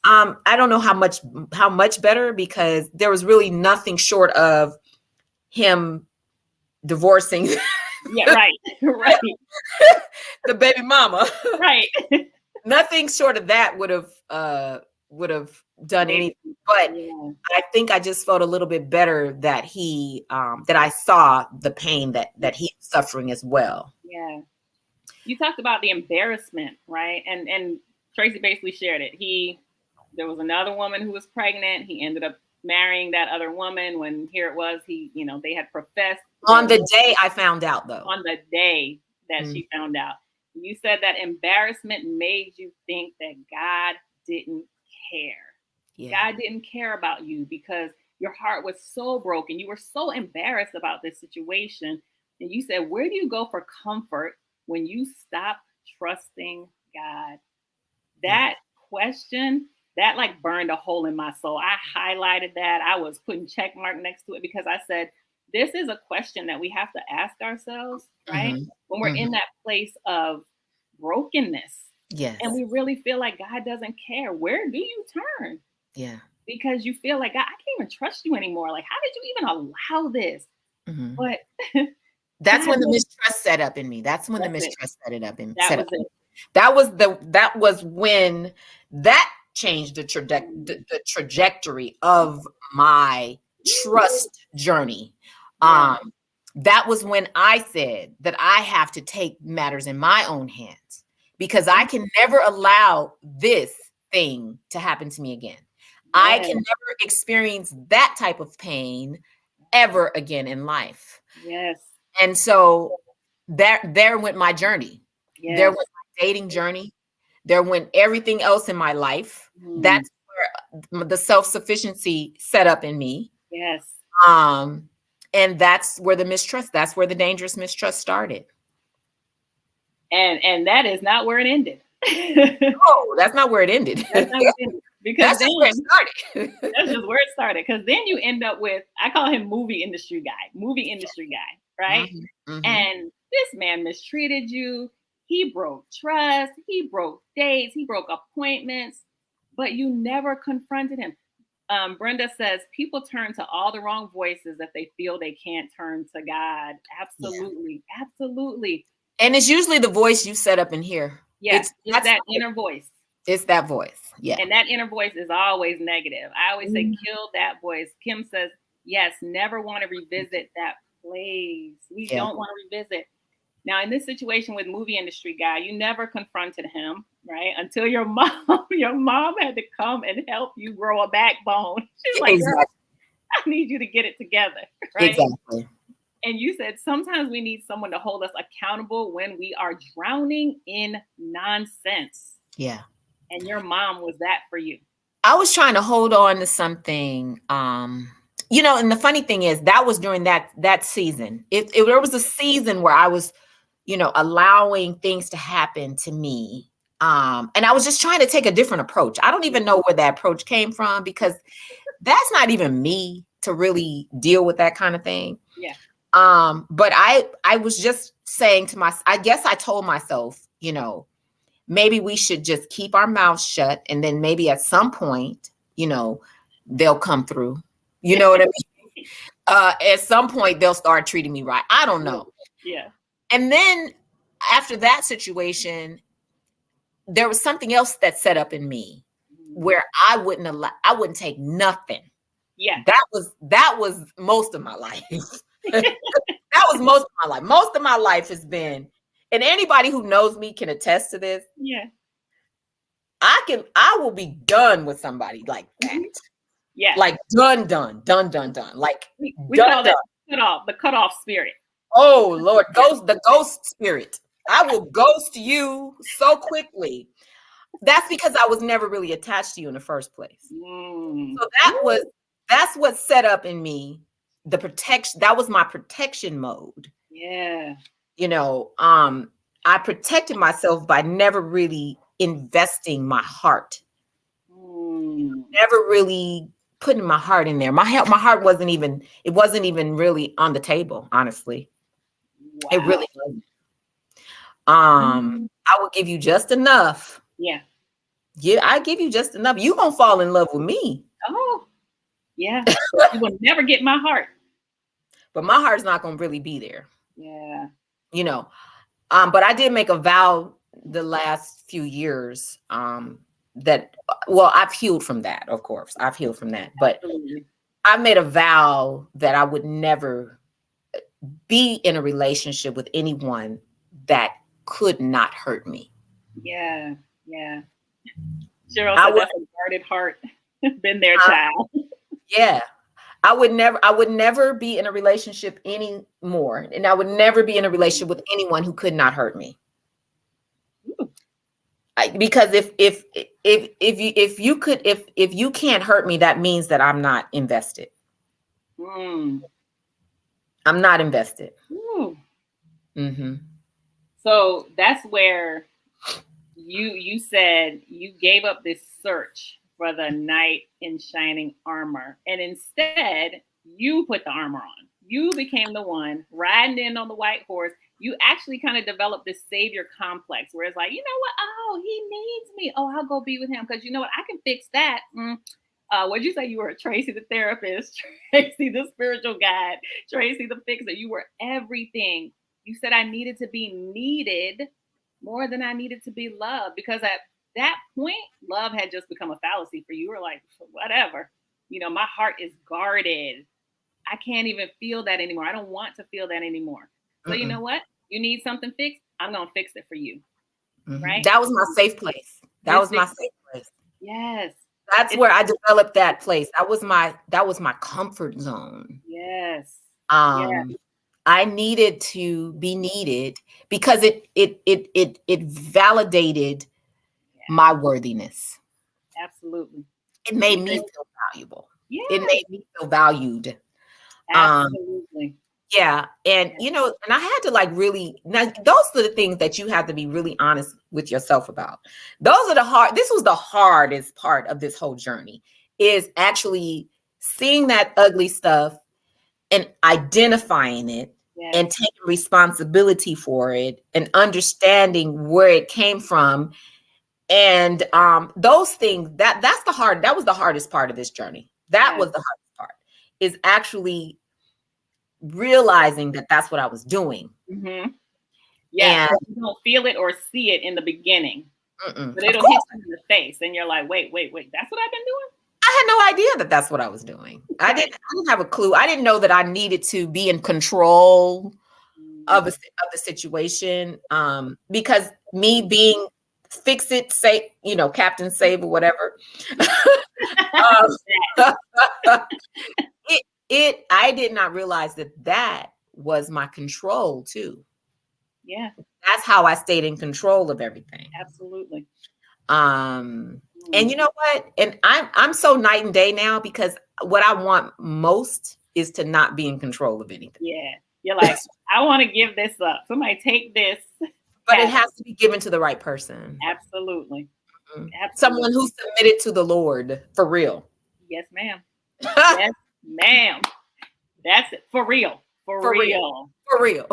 I don't know how much better, because there was really nothing short of him divorcing. Yeah, right. Right. The baby mama. Right. Nothing short of that would have done anything. But I think I just felt a little bit better that that I saw the pain that he's suffering as well. Yeah. You talked about the embarrassment, right? And Tracy basically shared it. There was another woman who was pregnant. He ended up marrying that other woman when here it was, they had professed. On the day I found out, though. On the day that she found out. You said that embarrassment made you think that God didn't care. Yeah. God didn't care about you because your heart was so broken. You were so embarrassed about this situation. And you said, where do you go for comfort when you stop trusting God? That question, that like burned a hole in my soul. I highlighted that. I was putting check mark next to it because I said, this is a question that we have to ask ourselves, right? Mm-hmm. When we're in that place of brokenness. Yes. And we really feel like God doesn't care. Where do you turn? Yeah. Because you feel like, God, I can't even trust you anymore. Like, how did you even allow this? Mm-hmm. But that's when the mistrust set up in me. That's when the mistrust set it up in me. That was when that changed the trajectory of my trust journey. That was when I said that I have to take matters in my own hands, because I can never allow this thing to happen to me again. I can never experience that type of pain ever again in life. Yes. And so there went my journey. Yes. There went my dating journey. There went everything else in my life. That's where the self-sufficiency set up in me. Yes. And that's where that's where the dangerous mistrust started. And that is not where it ended. No, that's not where it ended. That's not where it ended. Because that's just where it started. That's just where it started. Because then you end up with, I call him movie industry guy, right? Mm-hmm. And this man mistreated you. He broke trust. He broke dates. He broke appointments. But you never confronted him. Brenda says, people turn to all the wrong voices if they feel they can't turn to God. Absolutely. Yeah. Absolutely. And it's usually the voice you set up in here. Yeah, it's that inner voice. It's that voice. Yeah. And that inner voice is always negative. I always say, kill that voice. Kim says, yes, never want to revisit that place. We don't want to revisit. Now, in this situation with movie industry guy, you never confronted him, right? Until your mom had to come and help you grow a backbone. She's like, girl, I need you to get it together, right? Exactly. And you said sometimes we need someone to hold us accountable when we are drowning in nonsense. Yeah. And your mom was that for you. I was trying to hold on to something And the funny thing is that was during that season. There was a season where I was, allowing things to happen to me. And I was just trying to take a different approach. I don't even know where that approach came from, because that's not even me to really deal with that kind of thing. Yeah. But I was just saying to myself, I guess I told myself, maybe we should just keep our mouths shut, and then maybe at some point, they'll come through. You know what I mean? At some point they'll start treating me right. I don't know. Yeah. And then after that situation, there was something else that set up in me where I wouldn't take nothing. Yeah. That was most of my life. That was most of my life. Most of my life has been, and anybody who knows me can attest to this. Yeah. I will be done with somebody like that. Yeah. Like done. Like we call that the cutoff spirit. Oh Lord, the ghost spirit. I will ghost you so quickly. That's because I was never really attached to you in the first place. So that's what set up in me the protection. That was my protection mode. Yeah. I protected myself by never really investing my heart. Never really putting my heart in there. My heart wasn't even really on the table, honestly. Wow. It really wasn't. I would give you just enough. Yeah. Yeah, I give you just enough. You gonna fall in love with me. Oh, yeah. You will never get my heart. But my heart's not gonna really be there. Yeah. But I did make a vow the last few years that, well, I've healed from that, of course. I've healed from that. But I made a vow that I would never be in a relationship with anyone that could not hurt me. Yeah, yeah. Cheryl said that's a guarded heart. Been there, child. Yeah. I would never be in a relationship anymore. And I would never be in a relationship with anyone who could not hurt me. Because if you can't hurt me, that means that I'm not invested. I'm not invested. Mm-hmm. So that's where you said you gave up this search for the knight in shining armor, and instead you put the armor on. You became the one riding in on the white horse. You actually kind of developed this savior complex where it's like, you know what? Oh, he needs me. Oh, I'll go be with him because you know what? I can fix that. What'd you say? You were Tracy the therapist, Tracy the spiritual guide, Tracy the fixer. You were everything. You said I needed to be needed more than I needed to be loved, because at that point, love had just become a fallacy for you. You were like, whatever. My heart is guarded. I can't even feel that anymore. I don't want to feel that anymore. So you know what? You need something fixed. I'm going to fix it for you. Right? That was my safe place. That was my safe place. Yes. That's where I developed that place. That was my comfort zone. Yes. I needed to be needed because it validated my worthiness. Absolutely. It made me feel valuable. Yeah. It made me feel valued. Absolutely. Yeah. And, and I had to now those are the things that you have to be really honest with yourself about. This was the hardest part of this whole journey, is actually seeing that ugly stuff and identifying it and taking responsibility for it and understanding where it came from. And those things, that was the hardest part of this journey. That was the hardest part, is actually realizing that that's what I was doing. Mm-hmm. Yeah, and you don't feel it or see it in the beginning, but it'll hit you in the face, and you're like, wait, that's what I've been doing? I had no idea that that's what I was doing. I didn't have a clue. I didn't know that I needed to be in control of the situation, because me being fix it, say, Captain Save or whatever. I did not realize that was my control too. Yeah. That's how I stayed in control of everything. Absolutely. And you know what? And I'm so night and day now, because what I want most is to not be in control of anything. Yeah. You're like, I want to give this up. Somebody take this. But it has to be given to the right person. Absolutely. Mhm. Absolutely. Someone who's submitted to the Lord for real. Yes, ma'am. Yes, ma'am. That's it. For real. For real. For real.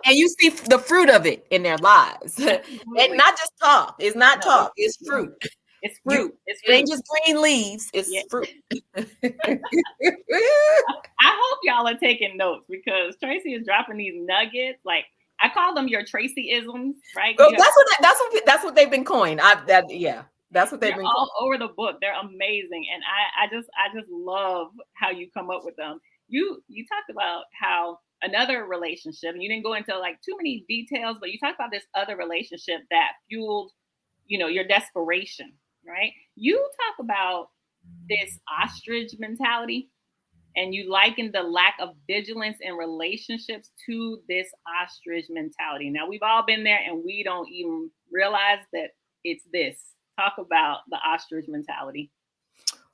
And you see the fruit of it in their lives. Absolutely. And not just talk. It's not talk. It's fruit. It's fruit. It ain't just green leaves. It's fruit. I hope y'all are taking notes because Tracci is dropping these nuggets. Like I call them your Tracci-isms, right? Well, that's what they've been coined. That's what they've been all over the book. They're amazing, and I just love how you come up with them. You talked about how another relationship, and you didn't go into like too many details, but you talked about this other relationship that fueled, your desperation, right? You talk about this ostrich mentality, and you liken the lack of vigilance in relationships to this ostrich mentality. Now, we've all been there, and we don't even realize that it's this. Talk about the ostrich mentality.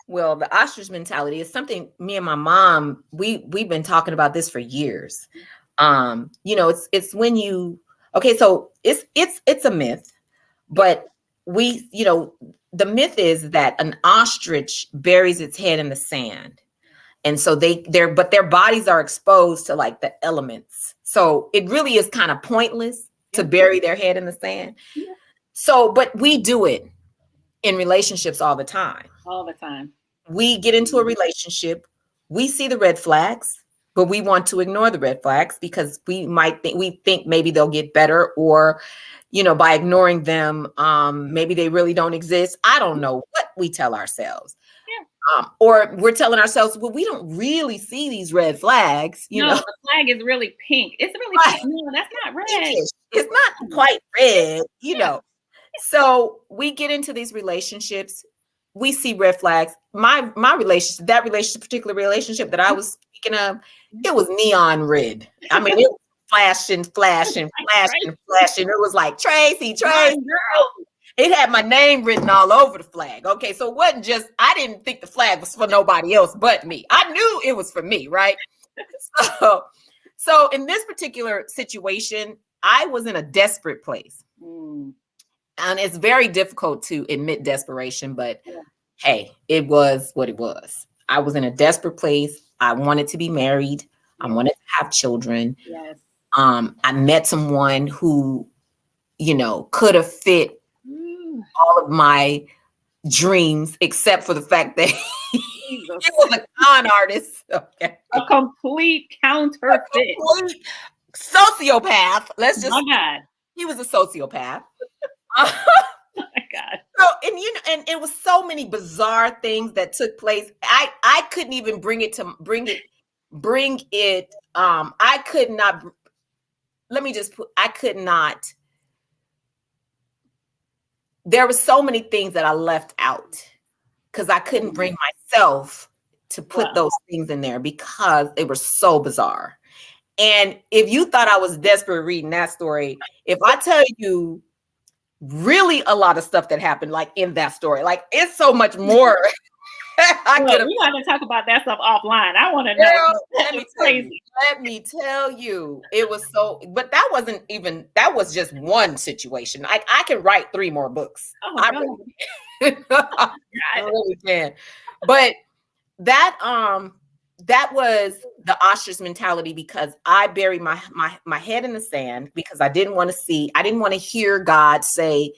Well, the ostrich mentality is something me and my mom, we've been talking about this for years. It's when so it's a myth, but the myth is that an ostrich buries its head in the sand. And so but their bodies are exposed to like the elements. So it really is kind of pointless to bury their head in the sand. Yeah. So, but we do it in relationships all the time. All the time. We get into a relationship, we see the red flags, but we want to ignore the red flags because we think maybe they'll get better, or, by ignoring them, maybe they really don't exist. I don't know what we tell ourselves. Or we're telling ourselves, well, we don't really see these red flags. No, the flag is really pink. It's really pink. No, that's not red. It's not quite red, So we get into these relationships. We see red flags. My particular relationship that I was speaking of, it was neon red. I mean, it was flashing. It was like, Tracci. It had my name written all over the flag. Okay, so it wasn't just, I didn't think the flag was for nobody else but me. I knew it was for me, right? So in this particular situation, I was in a desperate place. And it's very difficult to admit desperation, but hey, it was what it was. I was in a desperate place. I wanted to be married. I wanted to have children. Yes. I met someone who, could have fit all of my dreams, except for the fact that he was a con artist. Okay. A complete counterfeit. A complete sociopath. My God. He was a sociopath. Oh my God. So, and it was so many bizarre things that took place. I couldn't even bring it. I could not. I could not. There were so many things that I left out because I couldn't bring myself to put those things in there because they were so bizarre. And if you thought I was desperate reading that story, if I tell you really a lot of stuff that happened like in that story, like it's so much more. We got to talk about that stuff offline. I want to know. Let me tell you, it was but that was just one situation. I can write 3 more books. I really can. But that was the ostrich mentality because I buried my head in the sand because I didn't want to hear God say,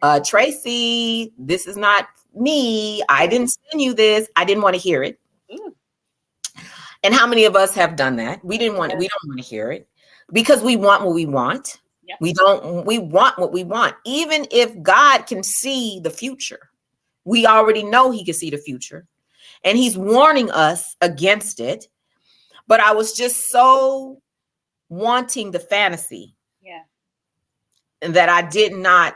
Tracci, this is not me. I didn't send you this. I didn't want to hear it. And how many of us have done that? We don't want to hear it because we want what we want. Yep. We want what we want. Even if God can see the future, we already know he can see the future and he's warning us against it. But I was just so wanting the fantasy that I did not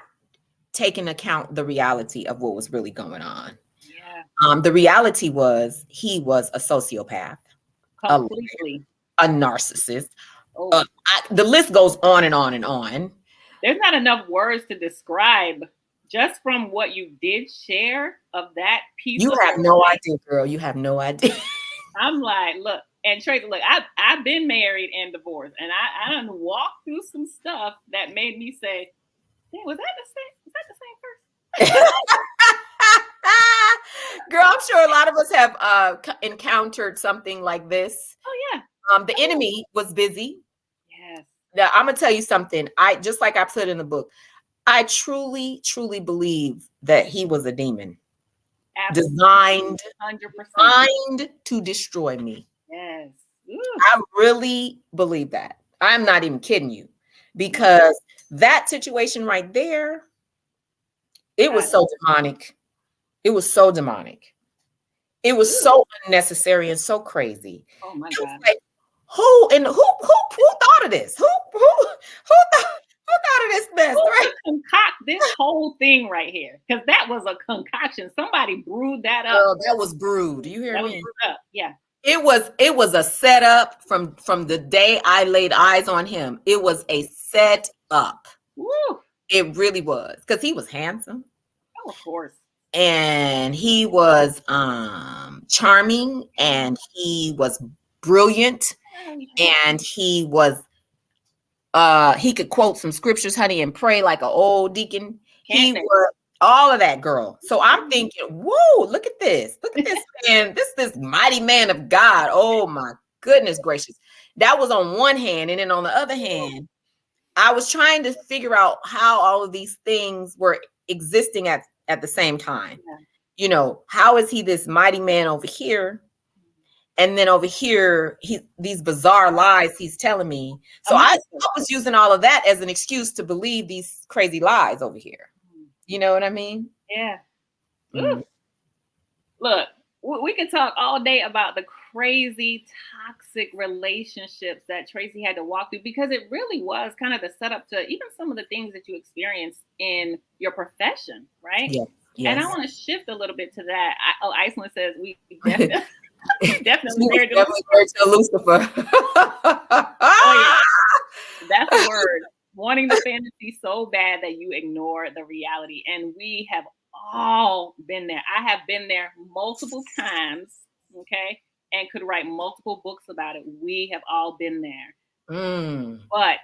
take into account the reality of what was really going on. Yeah. The reality was he was a sociopath, completely a narcissist. The list goes on and on and on. There's not enough words to describe just from what you did share of that piece You of have your no life, idea, girl. You have no idea. I'm like, look, and Tracy, look, I've been married and divorced, and I done walked through some stuff that made me say, "Dang, was that the same? Was that the same person?" Girl, I'm sure a lot of us have encountered something like this. Oh yeah. The enemy was busy. Yes. Now, I'm gonna tell you something. I just like I put in the book. I truly, truly believe that he was a demon Absolutely. designed 100%. to destroy me. Yes. I really believe that. I'm not even kidding you, because that situation right there, it was so demonic. It was so demonic. It was so unnecessary and so crazy. Oh my It was God. like, who thought of this? Who thought of this mess? Who Right? could concoct this whole thing right here? Because that was a concoction. Somebody brewed that up. Girl, that was brewed. Do you hear That was me? brewed up. Yeah. It was a setup from the day I laid eyes on him. It was a set up. Woo. It really was, because he was handsome. Oh, of course. And he was charming, and he was brilliant, and he was he could quote some scriptures, honey, and pray like an old deacon. He was all of that, girl. So I'm thinking, whoa, look at this man, this mighty man of God. Oh my goodness gracious. That was on one hand, and then on the other hand, I was trying to figure out how all of these things were existing at the same time. Yeah. You know, how is he this mighty man over here? And then over here, these bizarre lies he's telling me. So I was using all of that as an excuse to believe these crazy lies over here. You know what I mean? Yeah. Look, we can talk all day about the crazy toxic relationships that Tracy had to walk through, because it really was kind of the setup to even some of the things that you experienced in your profession, right? Yeah. Yes. And I want to shift a little bit to that. Iceland says we definitely, definitely married to Lucifer. Oh, yeah. That's the word. Wanting the fantasy so bad that you ignore the reality. And we have all been there. I have been there multiple times, okay, and could write multiple books about it. We have all been there. But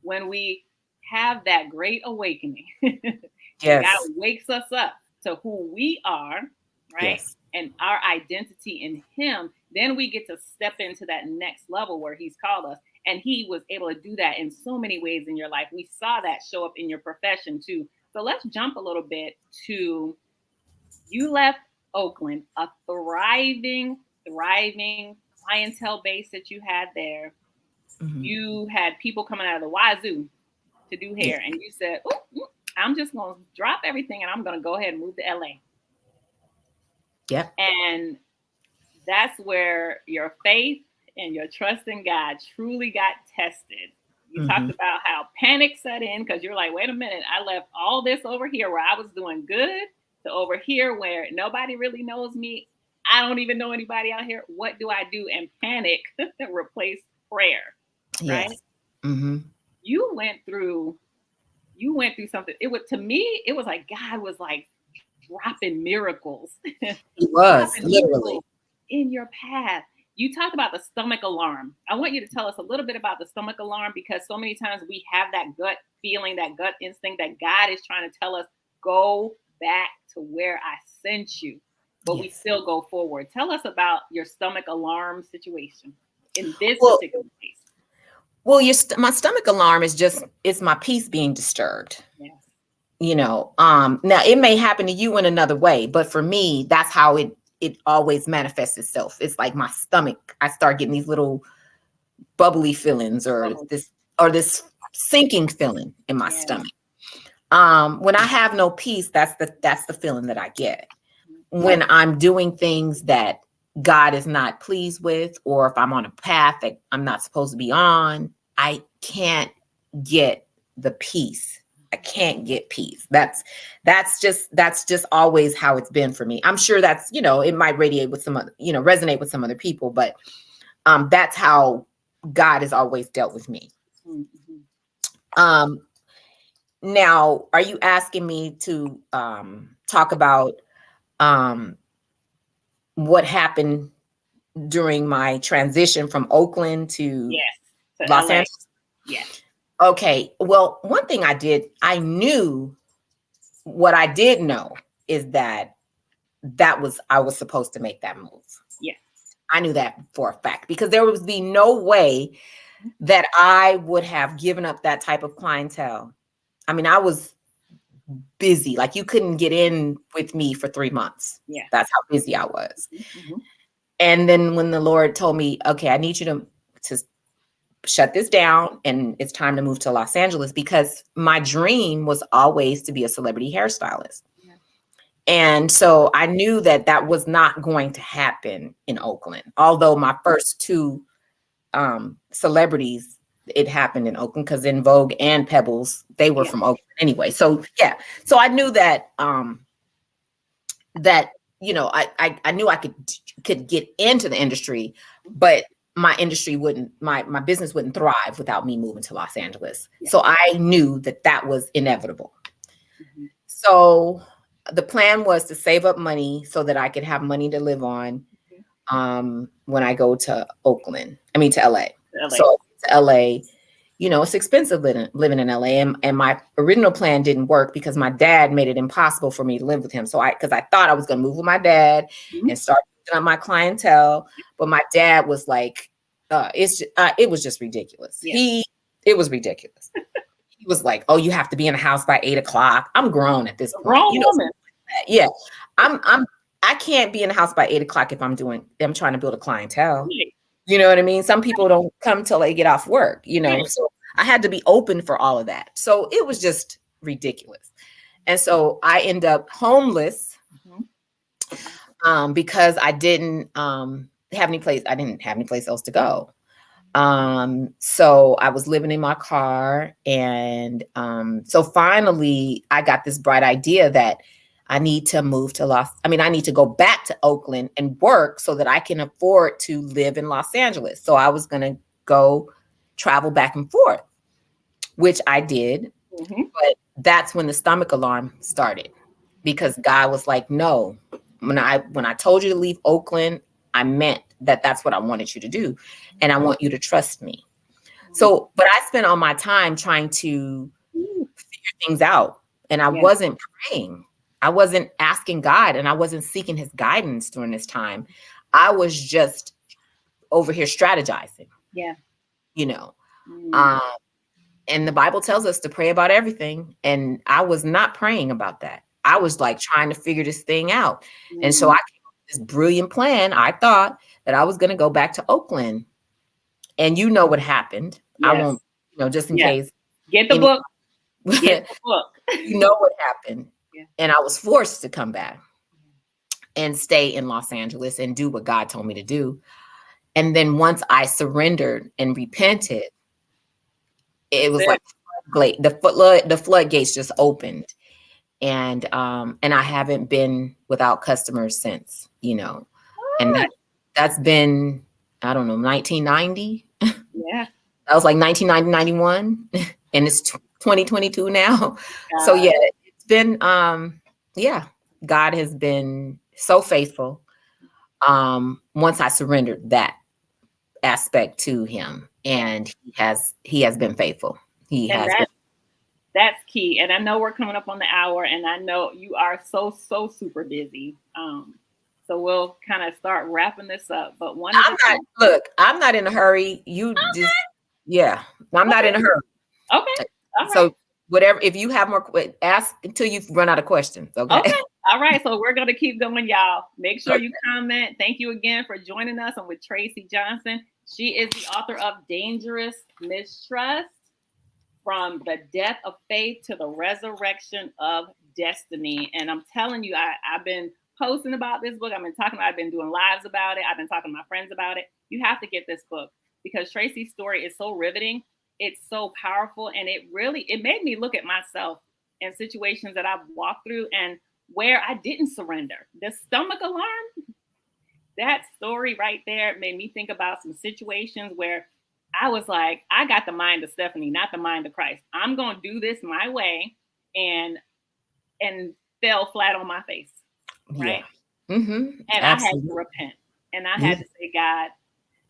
when we have that great awakening, yes, God wakes us up to who we are, right? Yes. And our identity in him, then we get to step into that next level where he's called us. And he was able to do that in so many ways in your life. We saw that show up in your profession too. So let's jump a little bit to, you left Oakland, a thriving clientele base that you had there. Mm-hmm. You had people coming out of the wazoo to do hair. And you said, I'm just going to drop everything and I'm going to go ahead and move to LA. Yep. And that's where your faith and your trust in God truly got tested. You talked about how panic set in because you're like, wait a minute, I left all this over here where I was doing good to over here where nobody really knows me. I don't even know anybody out here. What do I do? And panic replaced prayer. Right? Yes. Mm-hmm. You went through something. It was, to me, it was like God was like dropping miracles. He was literally in your path. You talked about the stomach alarm. I want you to tell us a little bit about the stomach alarm, because so many times we have that gut feeling, that gut instinct that God is trying to tell us, go back to where I sent you. But we still go forward. Tell us about your stomach alarm situation in this particular case. Well, my stomach alarm is just, it's my peace being disturbed. Yes. You know, now it may happen to you in another way, but for me, that's how it always manifests itself. It's like my stomach, I start getting these little bubbly feelings or this sinking feeling in my stomach. When I have no peace, that's the feeling that I get. When I'm doing things that God is not pleased with, or if I'm on a path that I'm not supposed to be on, I can't get the peace. I can't get peace. That's just always how it's been for me. I'm sure that's, it might resonate with some other people, but that's how God has always dealt with me. Now, are you asking me to talk about um, what happened during my transition from Oakland to Yes, to Los LA. Angeles? Yes. Okay. Well, one thing I knew what I did know is that I was supposed to make that move. Yes. I knew that for a fact because there would be no way that I would have given up that type of clientele. I mean, I was busy. Like you couldn't get in with me for 3 months. Yeah. That's how busy I was. Mm-hmm. And then when the Lord told me, okay, I need you to shut this down and it's time to move to Los Angeles because my dream was always to be a celebrity hairstylist. Yeah. And so I knew that that was not going to happen in Oakland. Although my first two celebrities, it happened in Oakland because in Vogue and Pebbles, they were Yeah. from Oakland anyway. So yeah. So I knew that that I knew I could get into the industry, but my industry wouldn't my business wouldn't thrive without me moving to Los Angeles. Yeah. So I knew that that was inevitable. Mm-hmm. So the plan was to save up money so that I could have money to live on when I go to to LA. LA. So to LA, it's expensive living in LA. And my original plan didn't work because my dad made it impossible for me to live with him. So because I thought I was going to move with my dad Mm-hmm. and start building up my clientele. But my dad was like, it was just ridiculous. Yeah. It was ridiculous. He was like, oh, you have to be in the house by 8 o'clock. I'm grown at this A point. grown woman. Yeah. I can't be in the house by 8 o'clock if I'm trying to build a clientele. Right. You know what I mean? Some people don't come till they get off work, Right. So I had to be open for all of that. So it was just ridiculous. And so I end up homeless because I didn't have any place. I didn't have any place else to go. So I was living in my car. And so finally I got this bright idea that I need to I need to go back to Oakland and work so that I can afford to live in Los Angeles. So I was going to go travel back and forth, which I did. Mm-hmm. But that's when the stomach alarm started because God was like, no, when I told you to leave Oakland, I meant that that's what I wanted you to do. And I want you to trust me. So, but I spent all my time trying to figure things out and I Yeah. wasn't praying. I wasn't asking God and I wasn't seeking his guidance during this time. I was just over here strategizing. Yeah. Mm. And the Bible tells us to pray about everything. And I was not praying about that. I was like trying to figure this thing out. And so I came up with this brilliant plan. I thought that I was going to go back to Oakland. And you know what happened. Yes. I won't, just in case. Get the book. Get the book. You know what happened. Yeah. And I was forced to come back and stay in Los Angeles and do what God told me to do. And then once I surrendered and repented, it was like the floodgates just opened. And I haven't been without customers since, and that's been, I don't know, 1990. Yeah. That was like 1990, 91, and it's 2022 now. So yeah, it's been, God has been so faithful. Once I surrendered that aspect to him, and he has been faithful. That's key. And I know we're coming up on the hour, and I know you are so super busy. So we'll kind of start wrapping this up. But I'm not in a hurry. I'm not in a hurry. Okay. All right. So whatever, if you have more, ask until you run out of questions. Okay. All right. So we're going to keep going, y'all. Make sure you comment. Thank you again for joining us. I'm with Tracci Johnson. She is the author of Dangerous Mistrust: From the Death of Faith to the Resurrection of Destiny. And I'm telling you, I've been posting about this book. I've been doing lives about it. I've been talking to my friends about it. You have to get this book because Tracci's story is so riveting. It's so powerful. And it made me look at myself in situations that I've walked through and where I didn't surrender. The stomach alarm, that story right there made me think about some situations where I was like, I got the mind of Stephanie, not the mind of Christ. I'm going to do this my way, and fell flat on my face. Right. Yeah. Mm-hmm. And I had to repent, and I had Yeah. to say, God,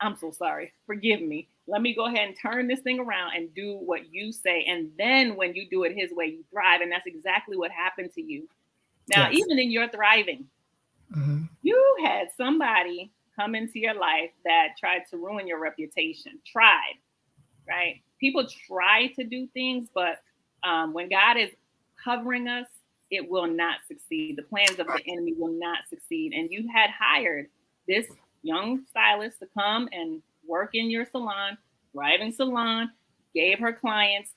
I'm so sorry. Forgive me. Let me go ahead and turn this thing around and do what you say. And then when you do it his way, you thrive. And that's exactly what happened to you. Now, Yes. even in your thriving, Mm-hmm. you had somebody come into your life that tried to ruin your reputation. Tried, right? People try to do things, but when God is covering us, it will not succeed. The plans of the enemy will not succeed. And you had hired this young stylist to come and work in your salon, thriving salon, gave her clients.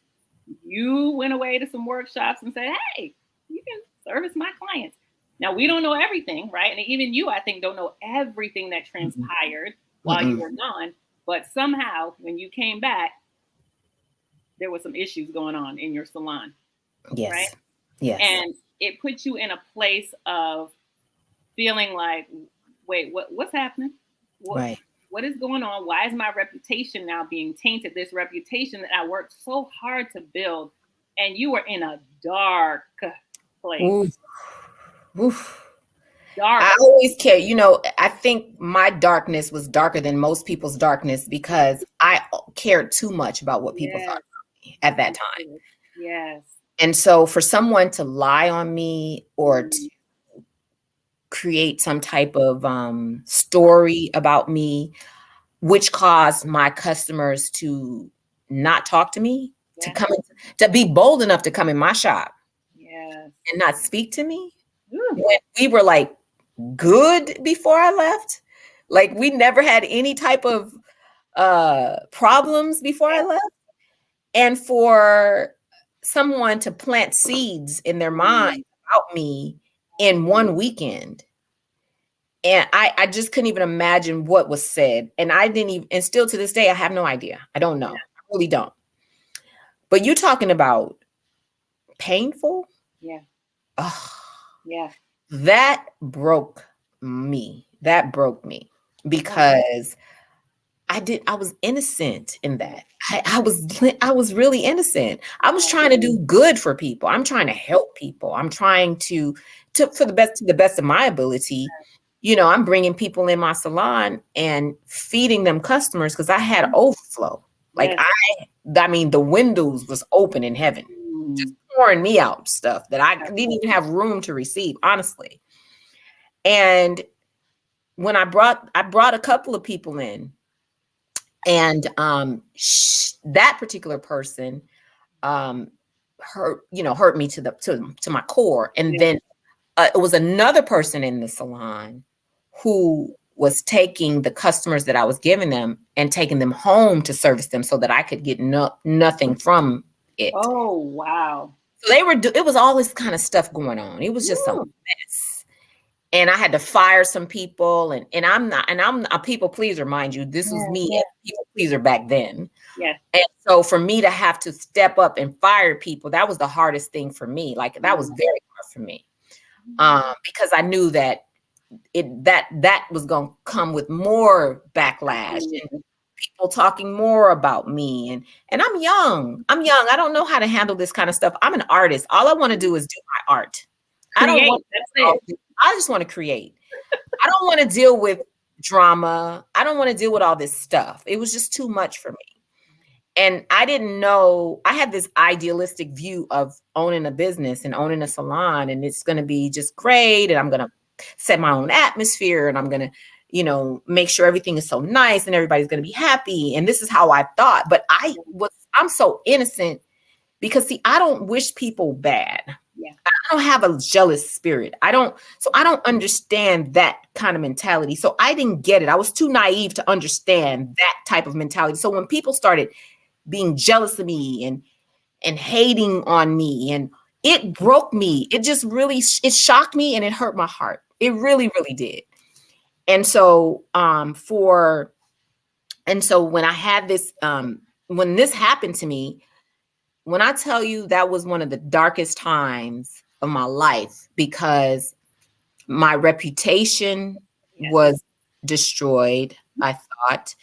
You went away to some workshops and said, hey, you can service my clients. Now, we don't know everything, right? And even you, I think, don't know everything that transpired while you were gone. But somehow, when you came back, there was some issues going on in your salon, right? Yes. Yes. And it puts you in a place of feeling like, wait, what's happening? Right. What is going on? Why is my reputation now being tainted? This reputation that I worked so hard to build, and you were in a dark place. Oof. Oof. Dark. I always care. I think my darkness was darker than most people's darkness because I cared too much about what people thought of me at that time. Yes. And so for someone to lie on me or to create some type of story about me, which caused my customers to not talk to me, to come to be bold enough to come in my shop and not speak to me. When we were like good before I left, like we never had any type of problems before I left. And for someone to plant seeds in their mind about me in one weekend. And I just couldn't even imagine what was said. And I didn't even, and still to this day, I have no idea. I don't know. I really don't. But you talking about painful? Yeah. Oh, yeah. That broke me. That broke me because I was innocent in that. I was really innocent. I was trying to do good for people. I'm trying to help people. I'm trying to to the best of my ability. I'm bringing people in my salon and feeding them customers because I had overflow. Like I mean, the windows was open in heaven, just pouring me out stuff that I didn't even have room to receive, honestly. And when I brought a couple of people in, and that particular person hurt me to my core. And then it was another person in the salon who was taking the customers that I was giving them and taking them home to service them so that I could get nothing from it. Oh, wow. So it was all this kind of stuff going on. It was just a mess. And I had to fire some people, and I'm a people pleaser, mind you. This was me as a people pleaser back then. Yeah. And so for me to have to step up and fire people, that was the hardest thing for me. Like that was very hard for me. Because I knew that that was going to come with more backlash and people talking more about me. And I'm young. I don't know how to handle this kind of stuff. I'm an artist. All I want to do is do my art. I just want to create. I don't want to deal with drama. I don't want to deal with all this stuff. It was just too much for me. And I didn't know, I had this idealistic view of owning a business and owning a salon, and it's going to be just great. And I'm going to set my own atmosphere, and I'm going to, make sure everything is so nice and everybody's going to be happy. And this is how I thought. But I'm so innocent because, see, I don't wish people bad. Yeah. I don't have a jealous spirit. I don't understand that kind of mentality. So I didn't get it. I was too naive to understand that type of mentality. So when people started being jealous of me and hating on me, and it broke me, it just really, it shocked me and it hurt my heart. It really, really did. And so when I had this, when this happened to me, when I tell you that was one of the darkest times of my life, because my reputation was destroyed, I thought.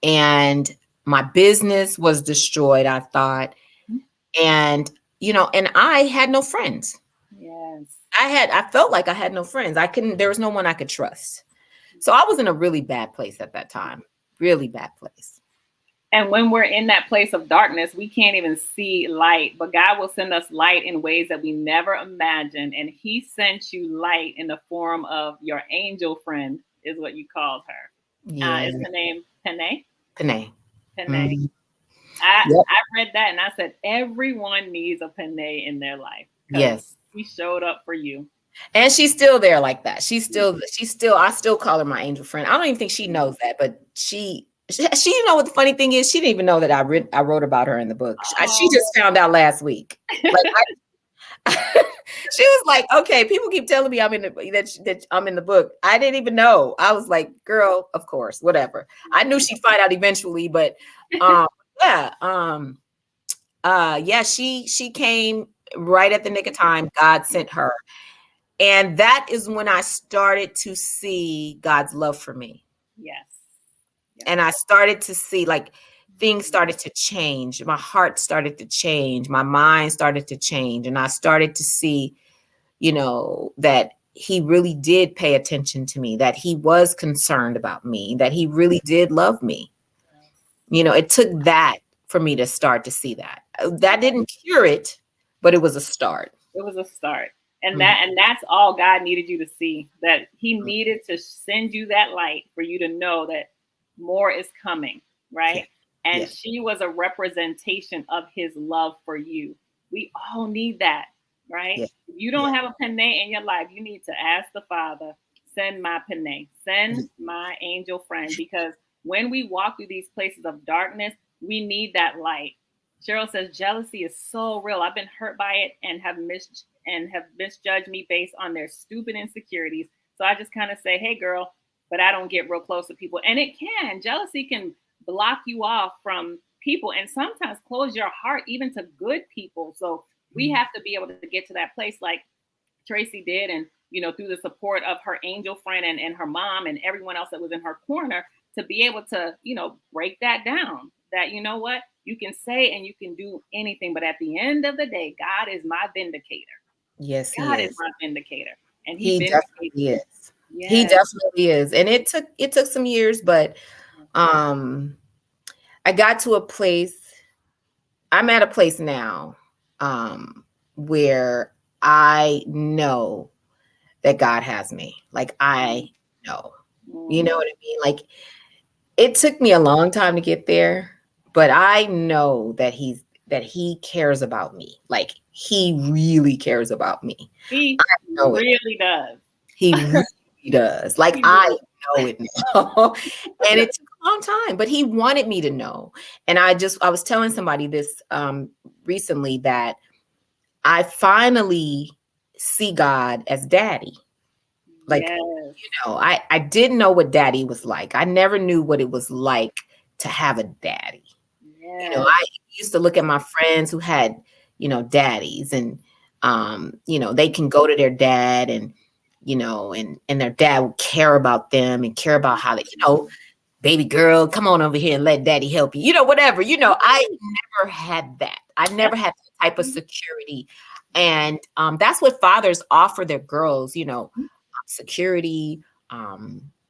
And My business was destroyed, I thought. And, and I had no friends. Yes. I felt like I had no friends. There was no one I could trust. So I was in a really bad place at that time. Really bad place. And when we're in that place of darkness, we can't even see light, but God will send us light in ways that we never imagined. And He sent you light in the form of your angel friend, is what you called her. Yeah. Is her name Panay? Panay. Panay. Mm-hmm. I Yep. read that and I said, everyone needs a Panay in their life because Yes. He showed up for you. And she's still there like that. I still call her my angel friend. I don't even think she knows that, but she you know what the funny thing is? She didn't even know that I wrote about her in the book. She just found out last week. Like she was like, okay, people keep telling me that I'm in the book. I didn't even know. I was like, girl, of course, whatever. I knew she'd find out eventually, but yeah, she came right at the nick of time. God sent her. And that is when I started to see God's love for me. Yes. And I started to see, like, things started to change. My heart started to change. My mind started to change. And I started to see, that He really did pay attention to me, that He was concerned about me, that He really did love me. It took that for me to start to see that. That didn't cure it, but it was a start. It was a start. And Mm-hmm. that's all God needed you to see, that He needed to send you that light for you to know that more is coming, right? Yeah. And Yeah. she was a representation of His love for you. We all need that, right? Yeah. If you don't have a Panay in your life, you need to ask the Father, send my Panay, send my angel friend, because when we walk through these places of darkness, we need that light. Cheryl says jealousy is so real. I've been hurt by it and have misjudged me based on their stupid insecurities. So I just kind of say, "Hey, girl," but I don't get real close to people. And jealousy can block you off from people, and sometimes close your heart even to good people. So we have to be able to get to that place, like Tracy did, and through the support of her angel friend and her mom and everyone else that was in her corner, to be able to break that down, that what you can say and you can do anything, but at the end of the day, God is my vindicator. Yes, He God is is. my vindicator, and He He vindicates definitely me. is. He Yes. definitely is. And it took some years, but I got to a place. I'm at a place now where I know that God has me. Like, I know. You know what I mean? Like, it took me a long time to get there, but I know that He cares about me. Like, He really cares about me. He I know it. really does. He really does. Like, He I really know it now. And it took a long time, but He wanted me to know. And I was telling somebody this recently, that I finally see God as daddy. Like, Yes. I didn't know what daddy was like. I never knew what it was like to have a daddy. Yes. I used to look at my friends who had, daddies, and, they can go to their dad, and, and their dad would care about them and care about how they, baby girl, come on over here and let daddy help you, whatever, I never had that. I never had that type of security. And that's what fathers offer their girls, security,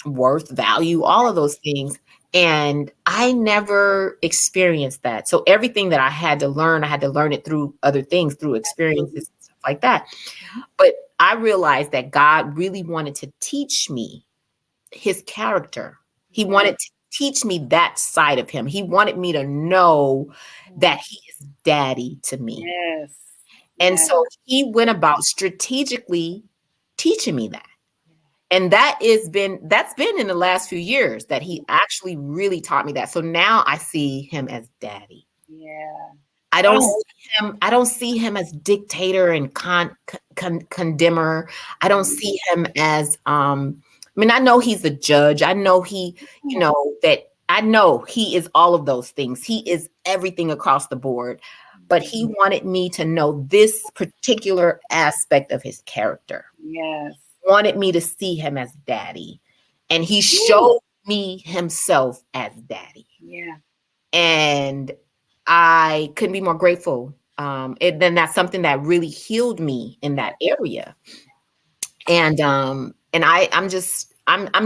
worth, value, all of those things. And I never experienced that. So everything that I had to learn it through other things, through experiences and stuff like that. But I realized that God really wanted to teach me His character. He wanted to teach me that side of Him. He wanted me to know that He is daddy to me. Yes. And so He went about strategically teaching me that. And that's been in the last few years that He actually really taught me that. So now I see Him as daddy. Yeah. I don't see him as dictator and condemner. I don't see him as I know He's the judge. I know I know He is all of those things. He is everything across the board. But He wanted me to know this particular aspect of His character. Yes. Wanted me to see Him as daddy. And He showed me Himself as daddy. Yeah. And I couldn't be more grateful. Then that's something that really healed me in that area. I'm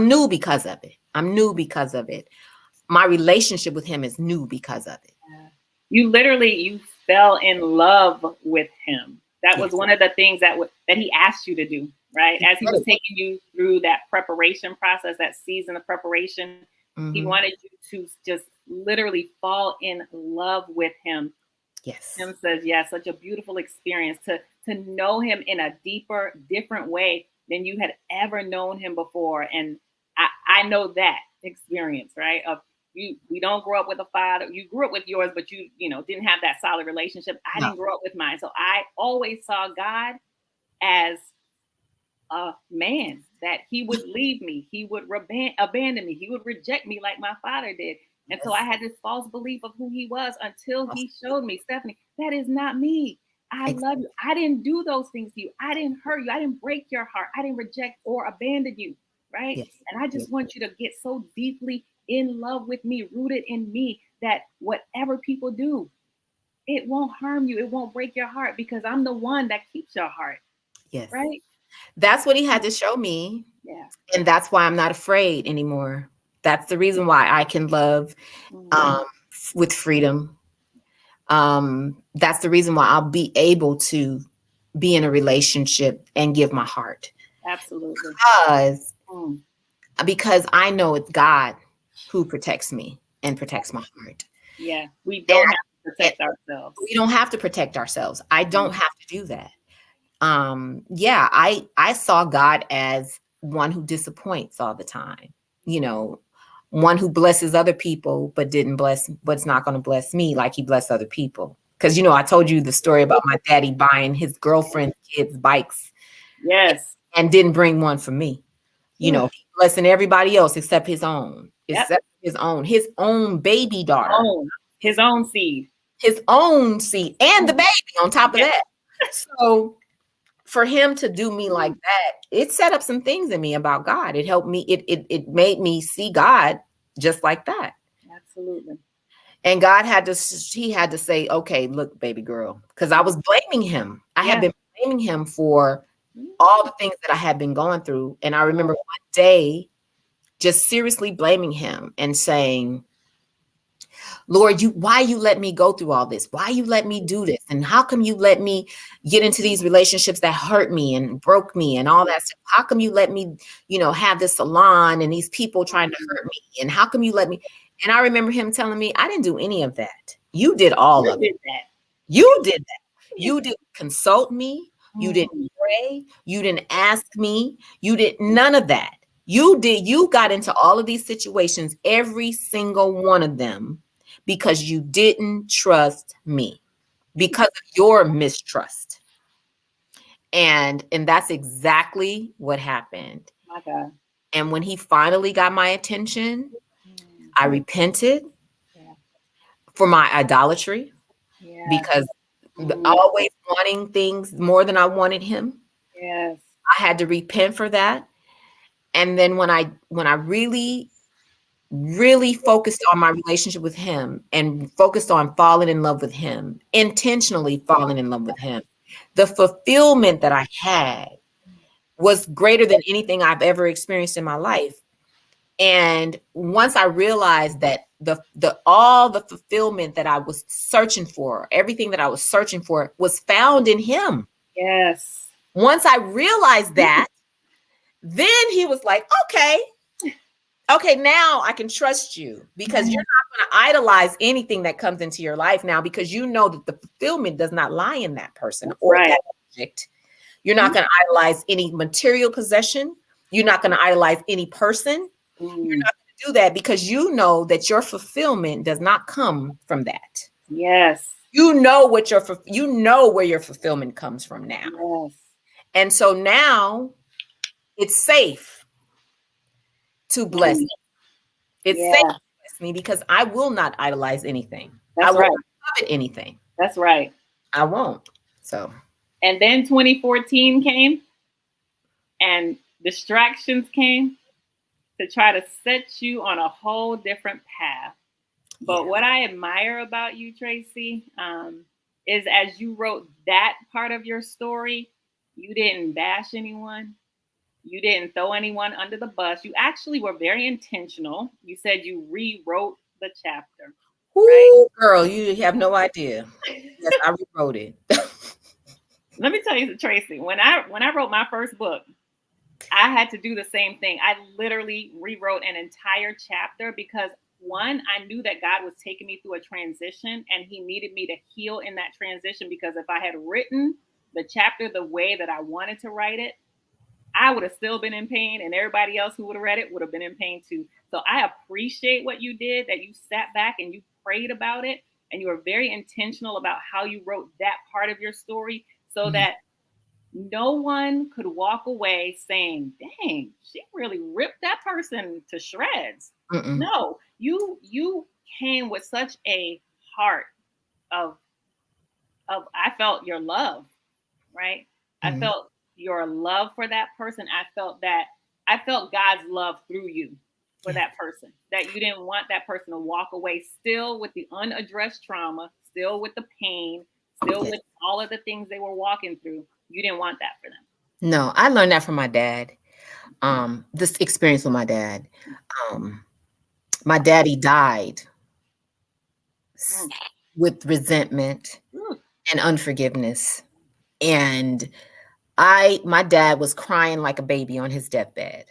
new because of it. I'm new because of it. My relationship with him is new because of it. You fell in love with him. That was Yes. one of the things that he asked you to do, right? As he was taking you through that preparation process, that season of preparation, he wanted you to just literally fall in love with him. Yes. Tim says, yeah, such a beautiful experience to know him in a deeper, different way than you had ever known him before. And I know that experience, right? Of we don't grow up with a father. You grew up with yours, but you didn't have that solid relationship. I didn't grow up with mine. So I always saw God as a man, that he would leave me, he would abandon me, he would reject me like my father did. And so I had this false belief of who he was until he showed me, Stephanie, that is not me. I love you. I didn't do those things to you. I didn't hurt you. I didn't break your heart. I didn't reject or abandon you. Right. Yes. And I just want you to get so deeply in love with me, rooted in me, that whatever people do, it won't harm you. It won't break your heart, because I'm the one that keeps your heart. Yes. Right. That's what he had to show me. Yeah. And that's why I'm not afraid anymore. That's the reason why I can love with freedom. That's the reason why I'll be able to be in a relationship and give my heart. Absolutely. Because I know it's God who protects me and protects my heart. Yeah, we don't have to protect ourselves. We don't have to protect ourselves. I don't have to do that. I saw God as one who disappoints all the time, one who blesses other people, but it's not going to bless me like he blessed other people. Because, I told you the story about my daddy buying his girlfriend's kids' bikes. Yes. And didn't bring one for me. Blessing everybody else except his own, his own baby daughter, his own seed, and the baby on top of that. So for him to do me like that, it set up some things in me about God. It helped me. It made me see God just like that. Absolutely. And God had to say, okay, look, baby girl, because I was blaming him. I had been blaming him for all the things that I had been going through. And I remember one day just seriously blaming him and saying, Lord, why you let me go through all this? Why you let me do this? And how come you let me get into these relationships that hurt me and broke me and all that stuff? How come you let me, have this salon and these people trying to hurt me? And how come you let me? And I remember him telling me, I didn't do any of that. You did all of it. You did that. You didn't consult me. You didn't pray. You didn't ask me. You did none of that. You got into all of these situations, every single one of them, because you didn't trust me, because of your mistrust. And that's exactly what happened. My God. And when he finally got my attention, I repented for my idolatry, because always wanting things more than I wanted him. Yes. I had to repent for that. And then when I really focused on my relationship with him and focused on falling in love with him, intentionally falling in love with him, the fulfillment that I had was greater than anything I've ever experienced in my life. And once I realized that all the fulfillment that I was searching for, everything that I was searching for, was found in him. Yes. Once I realized that, then he was like, okay, now I can trust you, because you're not going to idolize anything that comes into your life now, because you know that the fulfillment does not lie in that person or that object. You're not going to idolize any material possession. You're not going to idolize any person. You're not going to do that, because you know that your fulfillment does not come from that. Yes. You know where your fulfillment comes from now. Yes. And so now it's safe to bless me. It's safe to bless me, because I will not idolize anything. I will not covet anything. That's right. I won't. So. And then 2014 came, and distractions came to try to set you on a whole different path. But Yeah. what I admire about you, Tracy, is as you wrote that part of your story, you didn't bash anyone. You didn't throw anyone under the bus. You actually were very intentional. You said you rewrote the chapter, right? Ooh, girl, you have no idea. Yes, I rewrote it. Let me tell you, Tracy, when I wrote my first book, I had to do the same thing. I literally rewrote an entire chapter because one, I knew that God was taking me through a transition and he needed me to heal in that transition because if I had written the chapter the way that I wanted to write it, I would have still been in pain and everybody else who would have read it would have been in pain too. So I appreciate what you did, that you sat back and you prayed about it and you were very intentional about how you wrote that part of your story so Mhm. that no one could walk away saying, "Dang, she really ripped that person to shreds." Mm-mm. No, you came with such a heart of I felt your love, right? I Mhm. felt your love for that person. I felt God's love through you for Yeah. that person. That you didn't want that person to walk away still with the unaddressed trauma, still with the pain, still Yeah. with all of the things they were walking through. You didn't want that for them. No, I learned that from my dad. This experience with my dad. Um, my daddy died s- Mm. with resentment Mm. and unforgiveness. And my dad was crying like a baby on his deathbed,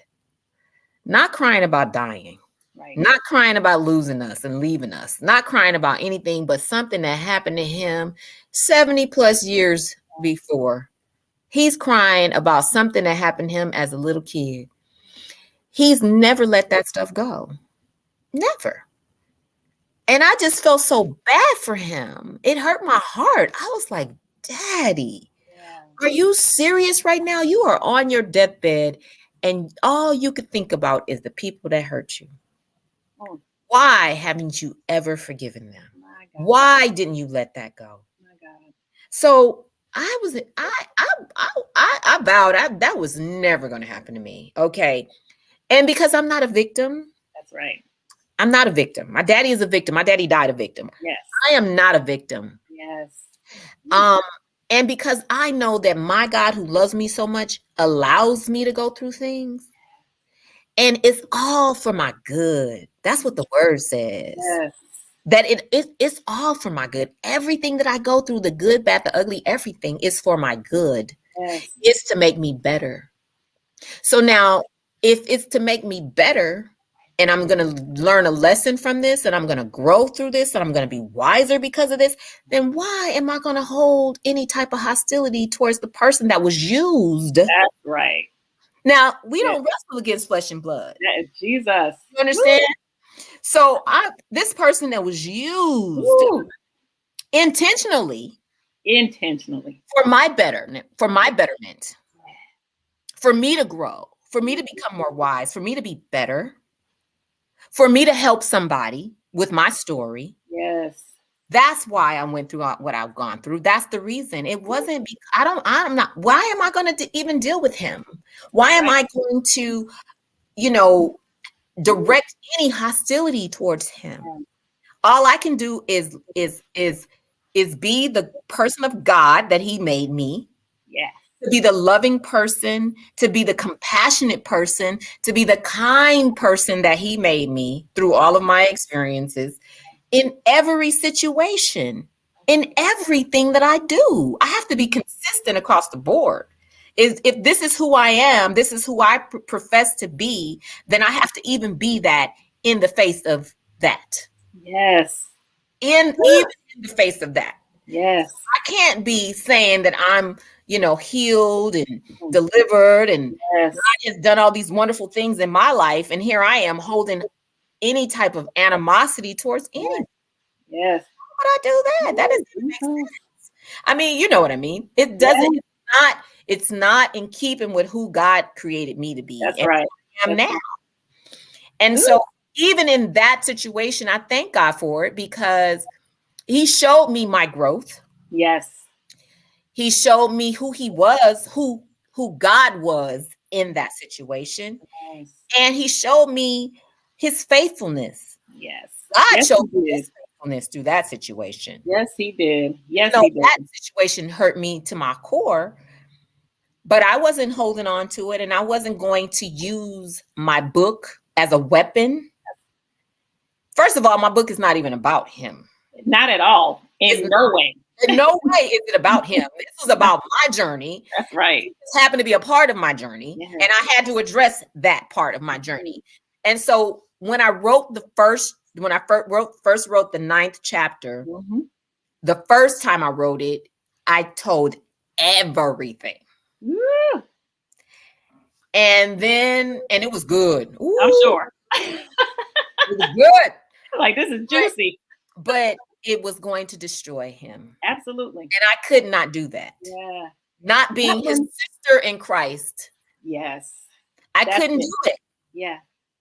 not crying about dying, Right. not crying about losing us and leaving us, not crying about anything but something that happened to him 70 plus years before. He's crying about something that happened to him as a little kid. He's never let that stuff go. Never. And I just felt so bad for him. It hurt my heart. I was like, Daddy, Yeah. are you serious right now? You are on your deathbed, and all you could think about is the people that hurt you. Mm. Why haven't you ever forgiven them? My God. Why didn't you let that go? My God. So I vowed that was never going to happen to me. Okay. And because I'm not a victim, That's right. I'm not a victim. My daddy is a victim. My daddy died a victim. Yes. I am not a victim. Yes. Mm. Um, and because I know that my God who loves me so much allows me to go through things, and it's all for my good. That's what the word says. Yes. That it's all for my good. Everything that I go through, the good, bad, the ugly, everything is for my good. Yes. It's to make me better. So now, if it's to make me better, and I'm going to learn a lesson from this, and I'm going to grow through this, and I'm going to be wiser because of this, then why am I going to hold any type of hostility towards the person that was used? That's right. Now, we Yeah. don't wrestle against flesh and blood. That is Jesus. You understand? So this person that was used Woo. intentionally Intentionally. for my betterment, for me to grow, for me to become more wise, for me to be better, for me to help somebody with my story. Yes. That's why I went through what I've gone through. That's the reason. It wasn't I'm not, why am I going to even deal with him? Why am Right. I going to, you know, direct any hostility towards him? All I can do is be the person of God that he made me, Yes. to be the loving person, to be the compassionate person, to be the kind person that he made me through all of my experiences in every situation, in everything that I do. I have to be consistent across the board. If this is who I am, this is who I profess to be, then I have to even be that in the face of that. Yes. Even in the face of that. Yes. I can't be saying that I'm, healed and delivered and Yes. God has done all these wonderful things in my life. And here I am holding any type of animosity towards anyone. Yes. Would I do that? That doesn't make Jesus. sense. I mean, you know what I mean? It doesn't, Yeah. it's not in keeping with who God created me to be That's and right. who I am That's now. And right. so even in that situation, I thank God for it because he showed me my growth. Yes. He showed me who he was, who God was in that situation. Yes. And he showed me his faithfulness. Yes. God Yes, showed he me did. his faithfulness through that situation. Yes, he did. Even Yes, though he that did. situation hurt me to my core, but I wasn't holding on to it, and I wasn't going to use my book as a weapon. First of all, my book is not even about him. Not at all. It's In not. no way. In no way is it about him. This was about my journey. That's right. This happened to be a part of my journey, Yes. and I had to address that part of my journey. And so when I wrote when I first wrote the 9th chapter, Mm-hmm. the first time I wrote it, I told everything. Woo, And it was good. I'm Ooh, sure. it was good. Like, this is juicy. But it was going to destroy him. Absolutely. And I could not do that. Yeah. Not being his sister in Christ, Yes. I That's couldn't it. do it. Yeah.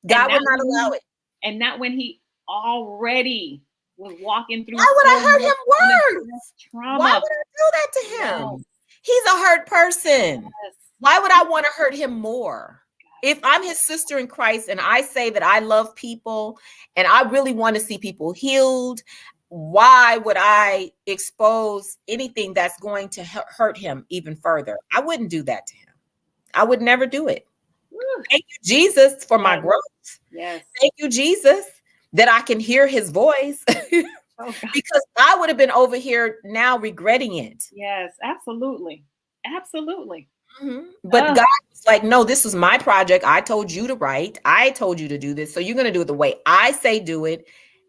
God would not allow it. And not when he already was walking through Why would so I hurt much him worse? trauma. Why would I do that to him? Yes. He's a hurt person. Yes. Why would I want to hurt him more? If I'm his sister in Christ and I say that I love people and I really want to see people healed, why would I expose anything that's going to hurt him even further? I wouldn't do that to him. I would never do it. Woo. Thank you, Jesus, for my Yes. growth. Yes. Thank you, Jesus, that I can hear his voice. Oh, God. Because I would have been over here now regretting it. Yes, absolutely. Absolutely. Mm-hmm. But God was like, no, this was my project. I told you to write. I told you to do this. So you're going to do it the way I say do it.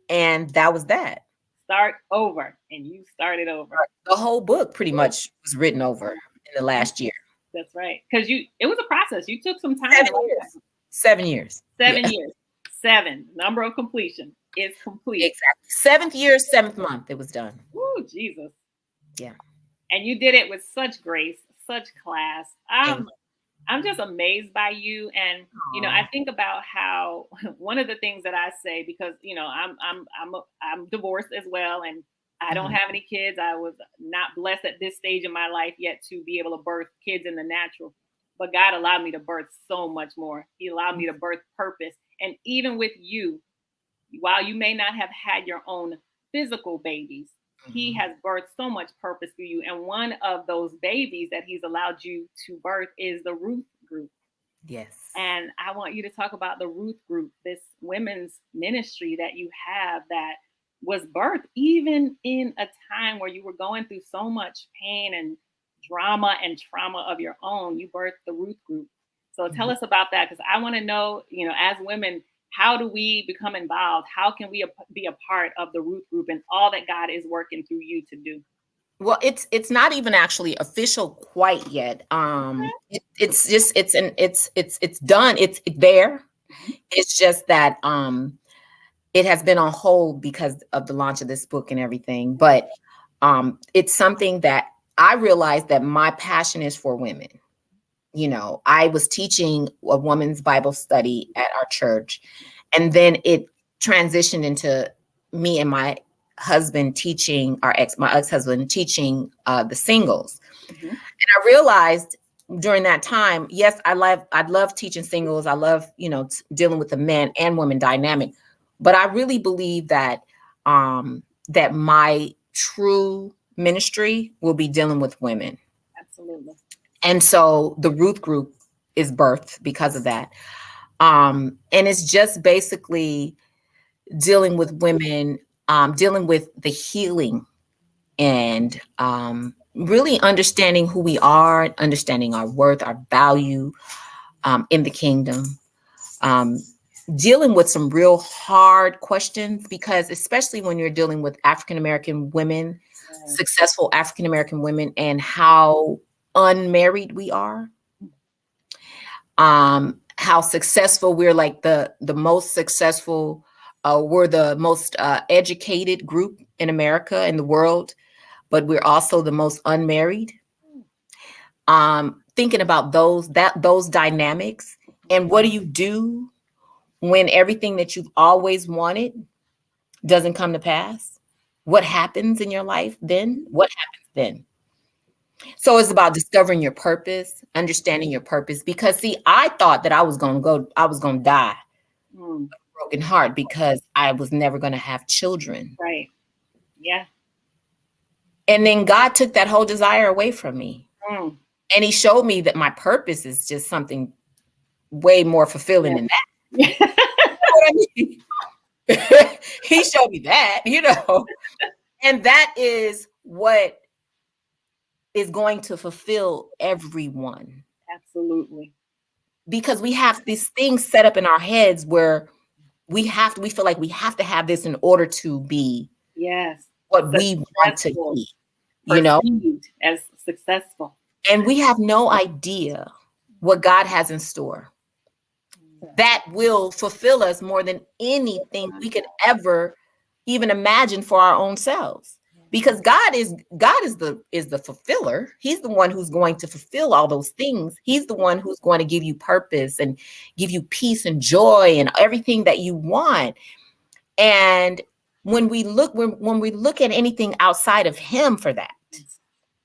And that was that. Start over. And you started over. The whole book pretty much was written over in the last year. That's right. Because it was a process. You took some time. 7 years. 7 years. 7 years. 7. Number of completion is complete. Exactly. 7th year, 7th month, it was done. Woo, Jesus. Yeah. And you did it with such grace, such class. I'm just amazed by you. And I think about how one of the things that I say, because I'm divorced as well, and I don't have any kids. I was not blessed at this stage in my life yet to be able to birth kids in the natural. But God allowed me to birth so much more. He allowed me to birth purpose. And even with you, while you may not have had your own physical babies, he has birthed so much purpose through you. And one of those babies that he's allowed you to birth is the Ruth Group. Yes. And I want you to talk about the Ruth Group, this women's ministry that you have that was birthed even in a time where you were going through so much pain and drama and trauma of your own. You birthed the Ruth Group. So tell us about that, because I want to know, as women, how do we become involved? How can we be a part of the Ruth Group and all that God is working through you to do? Well, it's not even actually official quite yet. It's just it's done. It's there. It's just that it has been on hold because of the launch of this book and everything. But it's something that I realized that my passion is for women. I was teaching a woman's Bible study at our church, and then it transitioned into me and my husband teaching my ex-husband teaching the singles. And I realized during that time, yes, I love teaching singles. I love, dealing with the men and women dynamic, but I really believe that that my true ministry will be dealing with women. Absolutely. And so the Ruth Group is birthed because of that. And it's just basically dealing with women, dealing with the healing and really understanding who we are, understanding our worth, our value in the kingdom, dealing with some real hard questions, because especially when you're dealing with African-American women, successful African-American women, and how unmarried we are, how successful we're, like the most successful, we're the most educated group in America, in the world, but we're also the most unmarried. Thinking about those dynamics, and what do you do when everything that you've always wanted doesn't come to pass? What happens in your life then? What happens then? So it's about discovering your purpose, understanding your purpose. Because see, I thought that I was going to die broken heart because I was never going to have children. Right. Yeah. And then God took that whole desire away from me. Mm. And he showed me that my purpose is just something way more fulfilling than that. Yeah. You know what I mean? He showed me that, and that is what is going to fulfill everyone. Absolutely. Because we have these things set up in our heads where we feel like we have to have this in order to be what we want to be, perceived as successful. And we have no idea what God has in store that will fulfill us more than anything we could ever even imagine for our own selves. Because God is the fulfiller. He's the one who's going to fulfill all those things. He's the one who's going to give you purpose and give you peace and joy and everything that you want. And when we look at anything outside of him for that,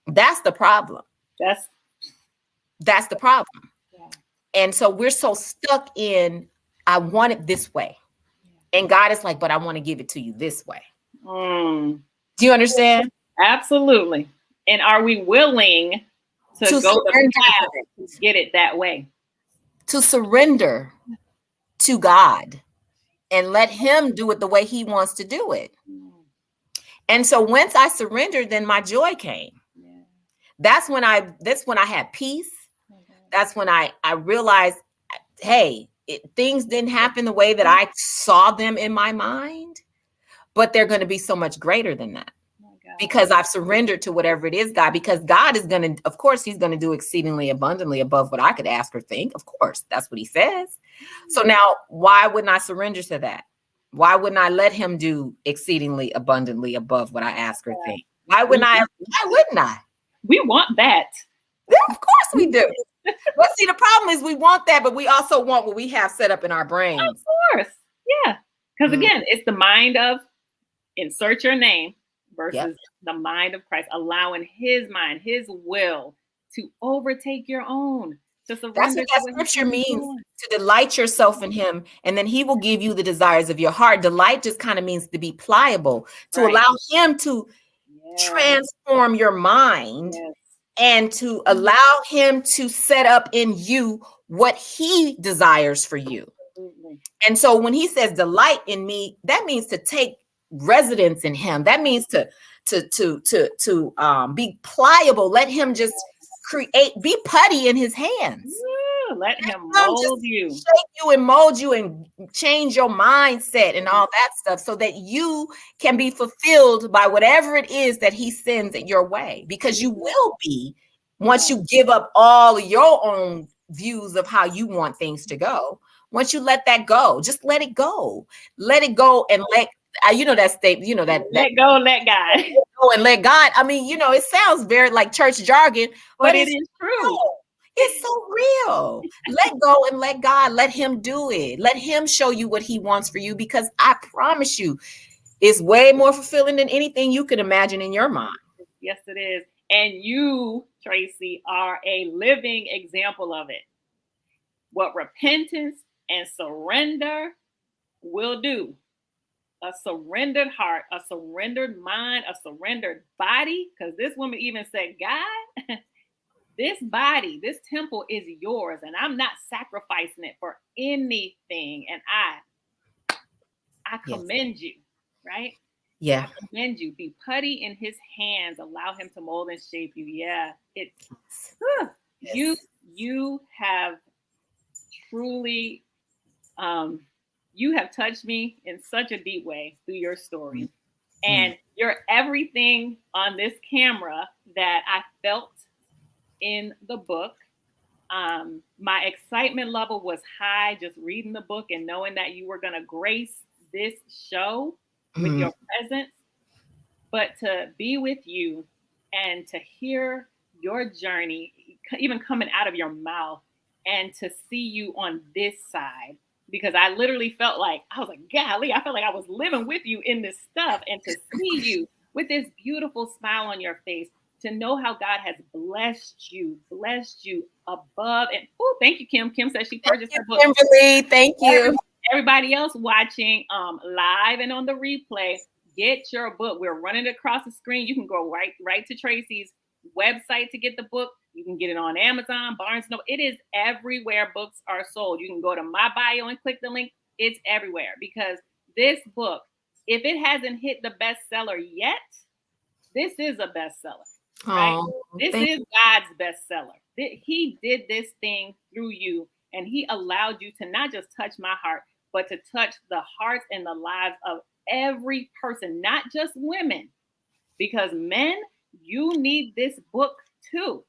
that's the problem. That's the problem. Yeah. And so we're so stuck in, I want it this way. Yeah. And God is like, but I want to give it to you this way. Do you understand? Absolutely. And are we willing to go the path to get it that way? To surrender to God and let him do it the way he wants to do it. And so once I surrendered, then my joy came. Yeah. That's when I had peace. That's when I realized, hey, things didn't happen the way that I saw them in my mind, but they're going to be so much greater than that. Because I've surrendered to whatever it is, God, because God is going to, of course, he's going to do exceedingly abundantly above what I could ask or think. Of course, that's what he says. So now why wouldn't I surrender to that? Why wouldn't I let him do exceedingly abundantly above what I ask or think? Why wouldn't I? We want that. Yeah, of course we do. But see, the problem is we want that, but we also want what we have set up in our brains. Of course. Yeah. Because again, it's the mind of insert your name versus the mind of Christ, allowing his mind, his will to overtake your own. That's what that scripture means, to delight yourself in him, and then he will give you the desires of your heart. Delight just kind of means to be pliable, to allow him to transform your mind and to allow him to set up in you what he desires for you. Absolutely. And so when he says delight in me, that means to take residence in him. That means to be pliable. Let him just be putty in his hands. Let him mold you, shape you and mold you and change your mindset and all that stuff so that you can be fulfilled by whatever it is that he sends at your way, because you will be once you give up all of your own views of how you want things to go. Once you let that go, just let it go and let that statement, let go, let God. Let go and let God. I mean, it sounds very like church jargon, but it is true. It's so real. Let go and let God. Let him do it. Let him show you what he wants for you, because I promise you, it's way more fulfilling than anything you could imagine in your mind. Yes, it is. And you, Tracci, are a living example of it. What repentance and surrender will do. A surrendered heart, a surrendered mind, a surrendered body. Because this woman even said, God, this body, this temple is yours, and I'm not sacrificing it for anything. And I commend you, right? Yeah. I commend you. Be putty in his hands. Allow him to mold and shape you. Yeah. You have truly, you have touched me in such a deep way through your story. And you're everything on this camera that I felt in the book. My excitement level was high just reading the book and knowing that you were going to grace this show with your presence. But to be with you and to hear your journey, even coming out of your mouth, and to see you on this side, because I literally felt like, I was like, golly, I felt like I was living with you in this stuff, and to see you with this beautiful smile on your face, to know how God has blessed you above. And thank you, Kim. Kim says she purchased her book. Kimberly, thank you. everybody else watching live and on the replay, get your book. We're running it across the screen. You can go right to Tracy's website to get the book. You can get it on Amazon, Barnes & Noble. It is everywhere books are sold. You can go to my bio and click the link. It's everywhere, because this book, if it hasn't hit the bestseller yet, this is a bestseller, right? Oh, This is God's bestseller. He did this thing through you, and he allowed you to not just touch my heart, but to touch the hearts and the lives of every person, not just women, because men, you need this book too.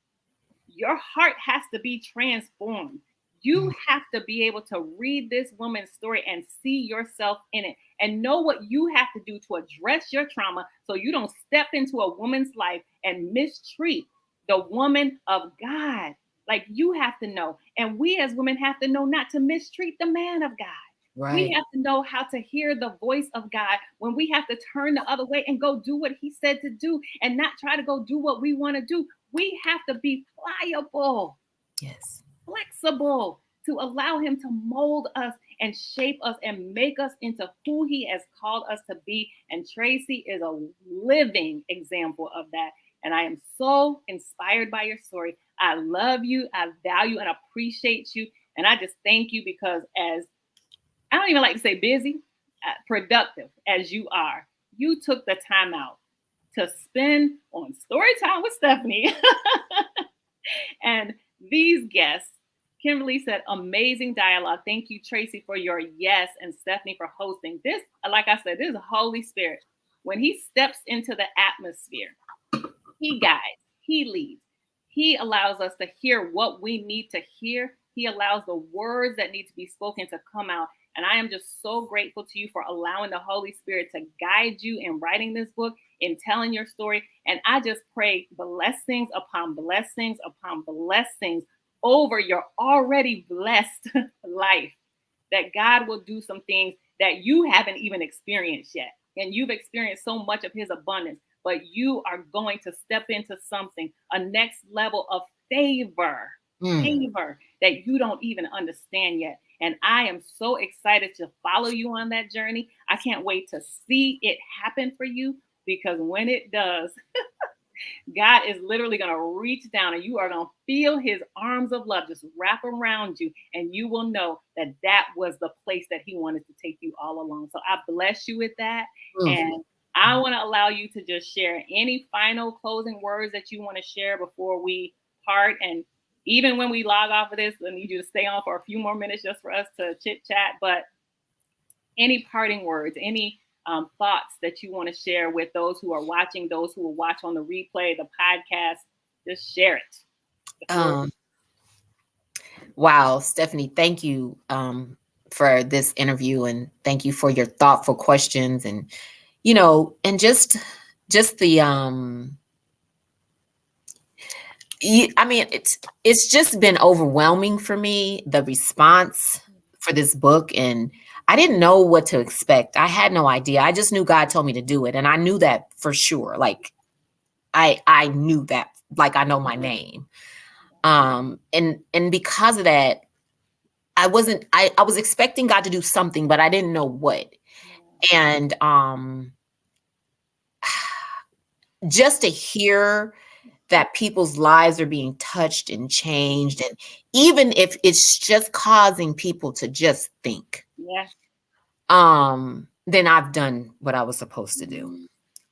Your heart has to be transformed. You have to be able to read this woman's story and see yourself in it and know what you have to do to address your trauma so you don't step into a woman's life and mistreat the woman of God. Like, you have to know. And we as women have to know not to mistreat the man of God. right. We have to know how to hear the voice of God when we have to turn the other way and go do what he said to do and not try to go do what we want to do. We have to be pliable, Yes, flexible, to allow him to mold us and shape us and make us into who he has called us to be. And Tracy is a living example of that. And I am so inspired by your story. I love you. I value and appreciate you. And I just thank you, because as I don't even like to say busy, productive as you are, you took the time out to spend on story time with Stephanie. And these guests, Kimberly said, amazing dialogue. Thank you, Tracy, for your yes, and Stephanie for hosting. This, like I said, this is Holy Spirit. When he steps into the atmosphere, he guides, he leads, he allows us to hear what we need to hear. He allows the words that need to be spoken to come out. And I am just so grateful to you for allowing the Holy Spirit to guide you in writing this book, in telling your story. And I just pray blessings upon blessings upon blessings over your already blessed life, that God will do some things that you haven't even experienced yet. And you've experienced so much of his abundance, but you are going to step into something, a next level of favor that you don't even understand yet. And I am so excited to follow you on that journey. I can't wait to see it happen for you, because when it does, God is literally going to reach down and you are going to feel his arms of love just wrap around you. And you will know that that was the place that he wanted to take you all along. So I bless you with that. And I want to allow you to just share any final closing words that you want to share before we part. And even when we log off of this, I need you to stay on for a few more minutes just for us to chit chat. But any parting words, any thoughts that you want to share with those who are watching, those who will watch on the replay, the podcast, just share it. Wow, Stephanie, thank you for this interview, and thank you for your thoughtful questions, and and just the I mean, it's just been overwhelming for me, the response for this book, and I didn't know what to expect. I had no idea. I just knew God told me to do it, and I knew that for sure. Like I knew that, like I know my name. And because of that, I was expecting God to do something, but I didn't know what. And just to hear that people's lives are being touched and changed, and even if it's just causing people to just think, then I've done what I was supposed to do.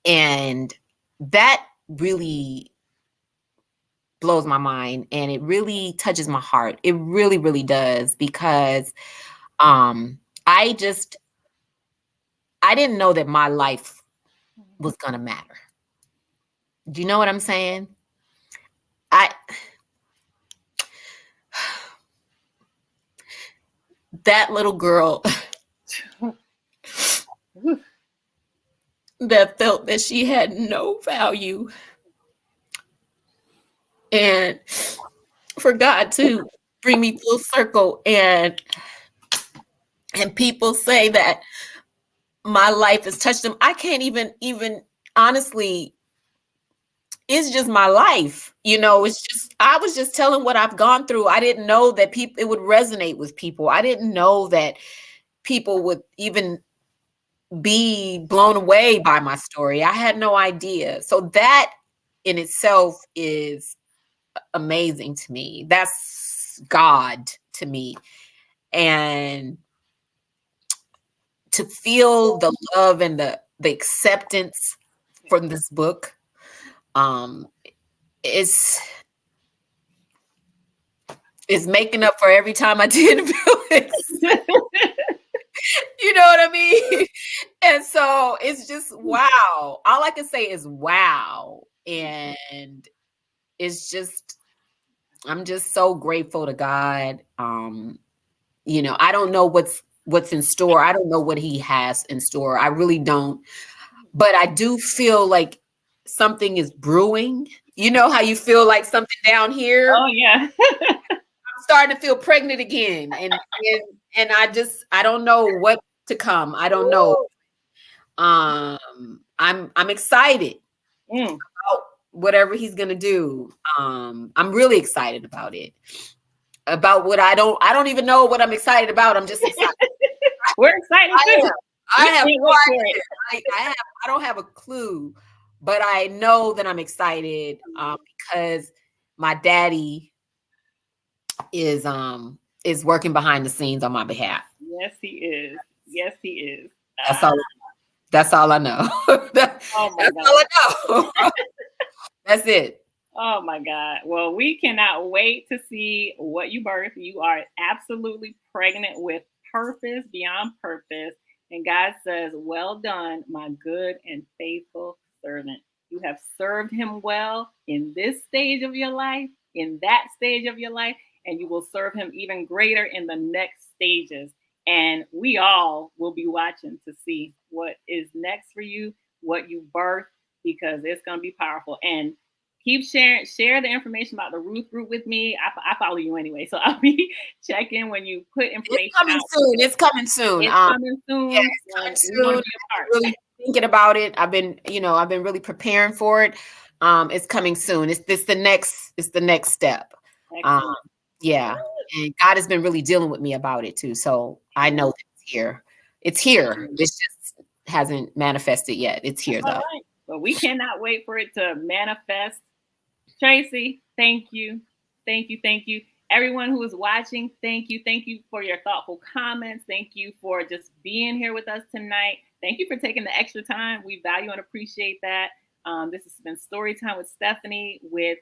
And that really blows my mind, and it really touches my heart. It really, really does, because I didn't know that my life was gonna matter. Do you know what I'm saying? That little girl that felt that she had no value, and for God to bring me full circle, and people say that my life has touched them. I can't even honestly, it's just my life. It's just, I was just telling what I've gone through. I didn't know that it would resonate with people. I didn't know that people would even be blown away by my story. I had no idea. So that in itself is amazing to me. That's God to me. And to feel the love and the acceptance from this book is making up for every time I didn't feel it. You know what I mean? And so it's just wow. All I can say is wow. And it's just, I'm just so grateful to God. You know, I don't know what's in store. I don't know what he has in store. I really don't. But I do feel like something is brewing. You know how you feel like something down here? Oh yeah. I'm starting to feel pregnant again. And I don't know what to come. I don't know. I'm excited about whatever he's gonna do. I'm really excited about it. About what I don't even know what I'm excited about. I'm just excited. We're excited too. I have no idea. I don't have a clue, but I know that I'm excited because my daddy is working behind the scenes on my behalf. Yes, he is. Yes, he is. That's all I know. That's all I know. That's it. Oh my God. Well, we cannot wait to see what you birth. You are absolutely pregnant with purpose beyond purpose. And God says, well done, my good and faithful servant. You have served him well in this stage of your life, in that stage of your life, and you will serve him even greater in the next stages. And we all will be watching to see what is next for you, what you birth, because it's going to be powerful. And keep sharing, share the information about the Ruth group with me. I follow you anyway, so I'll be checking when you put information. It's coming soon. It's coming soon. It's coming soon. Yeah, it's coming soon. I'm really thinking about it. I've been really preparing for it. It's coming soon. It's the next step. Yeah. And God has been really dealing with me about it too. So I know that it's here. It's here. It just hasn't manifested yet. It's here though. Right. But we cannot wait for it to manifest. Tracci, thank you. Thank you. Thank you. Everyone who is watching, thank you. Thank you for your thoughtful comments. Thank you for just being here with us tonight. Thank you for taking the extra time. We value and appreciate that. This has been Storytime with Stephanie with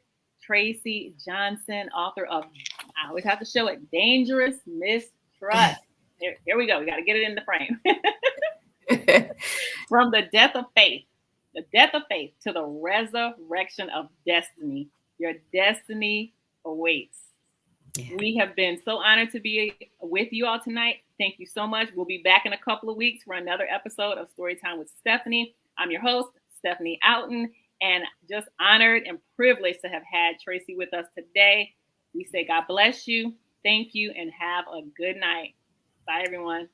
Tracci Johnson, author of, I always have to show it, Dangerous Mistrust. Here we go. We got to get it in the frame. From the death of faith to the resurrection of destiny. Your destiny awaits. Yeah. We have been so honored to be with you all tonight. Thank you so much. We'll be back in a couple of weeks for another episode of Storytime with Stephanie. I'm your host, Stephanie Outen, and just honored and privileged to have had Tracci with us today. We say God bless you, thank you, and have a good night. Bye, everyone.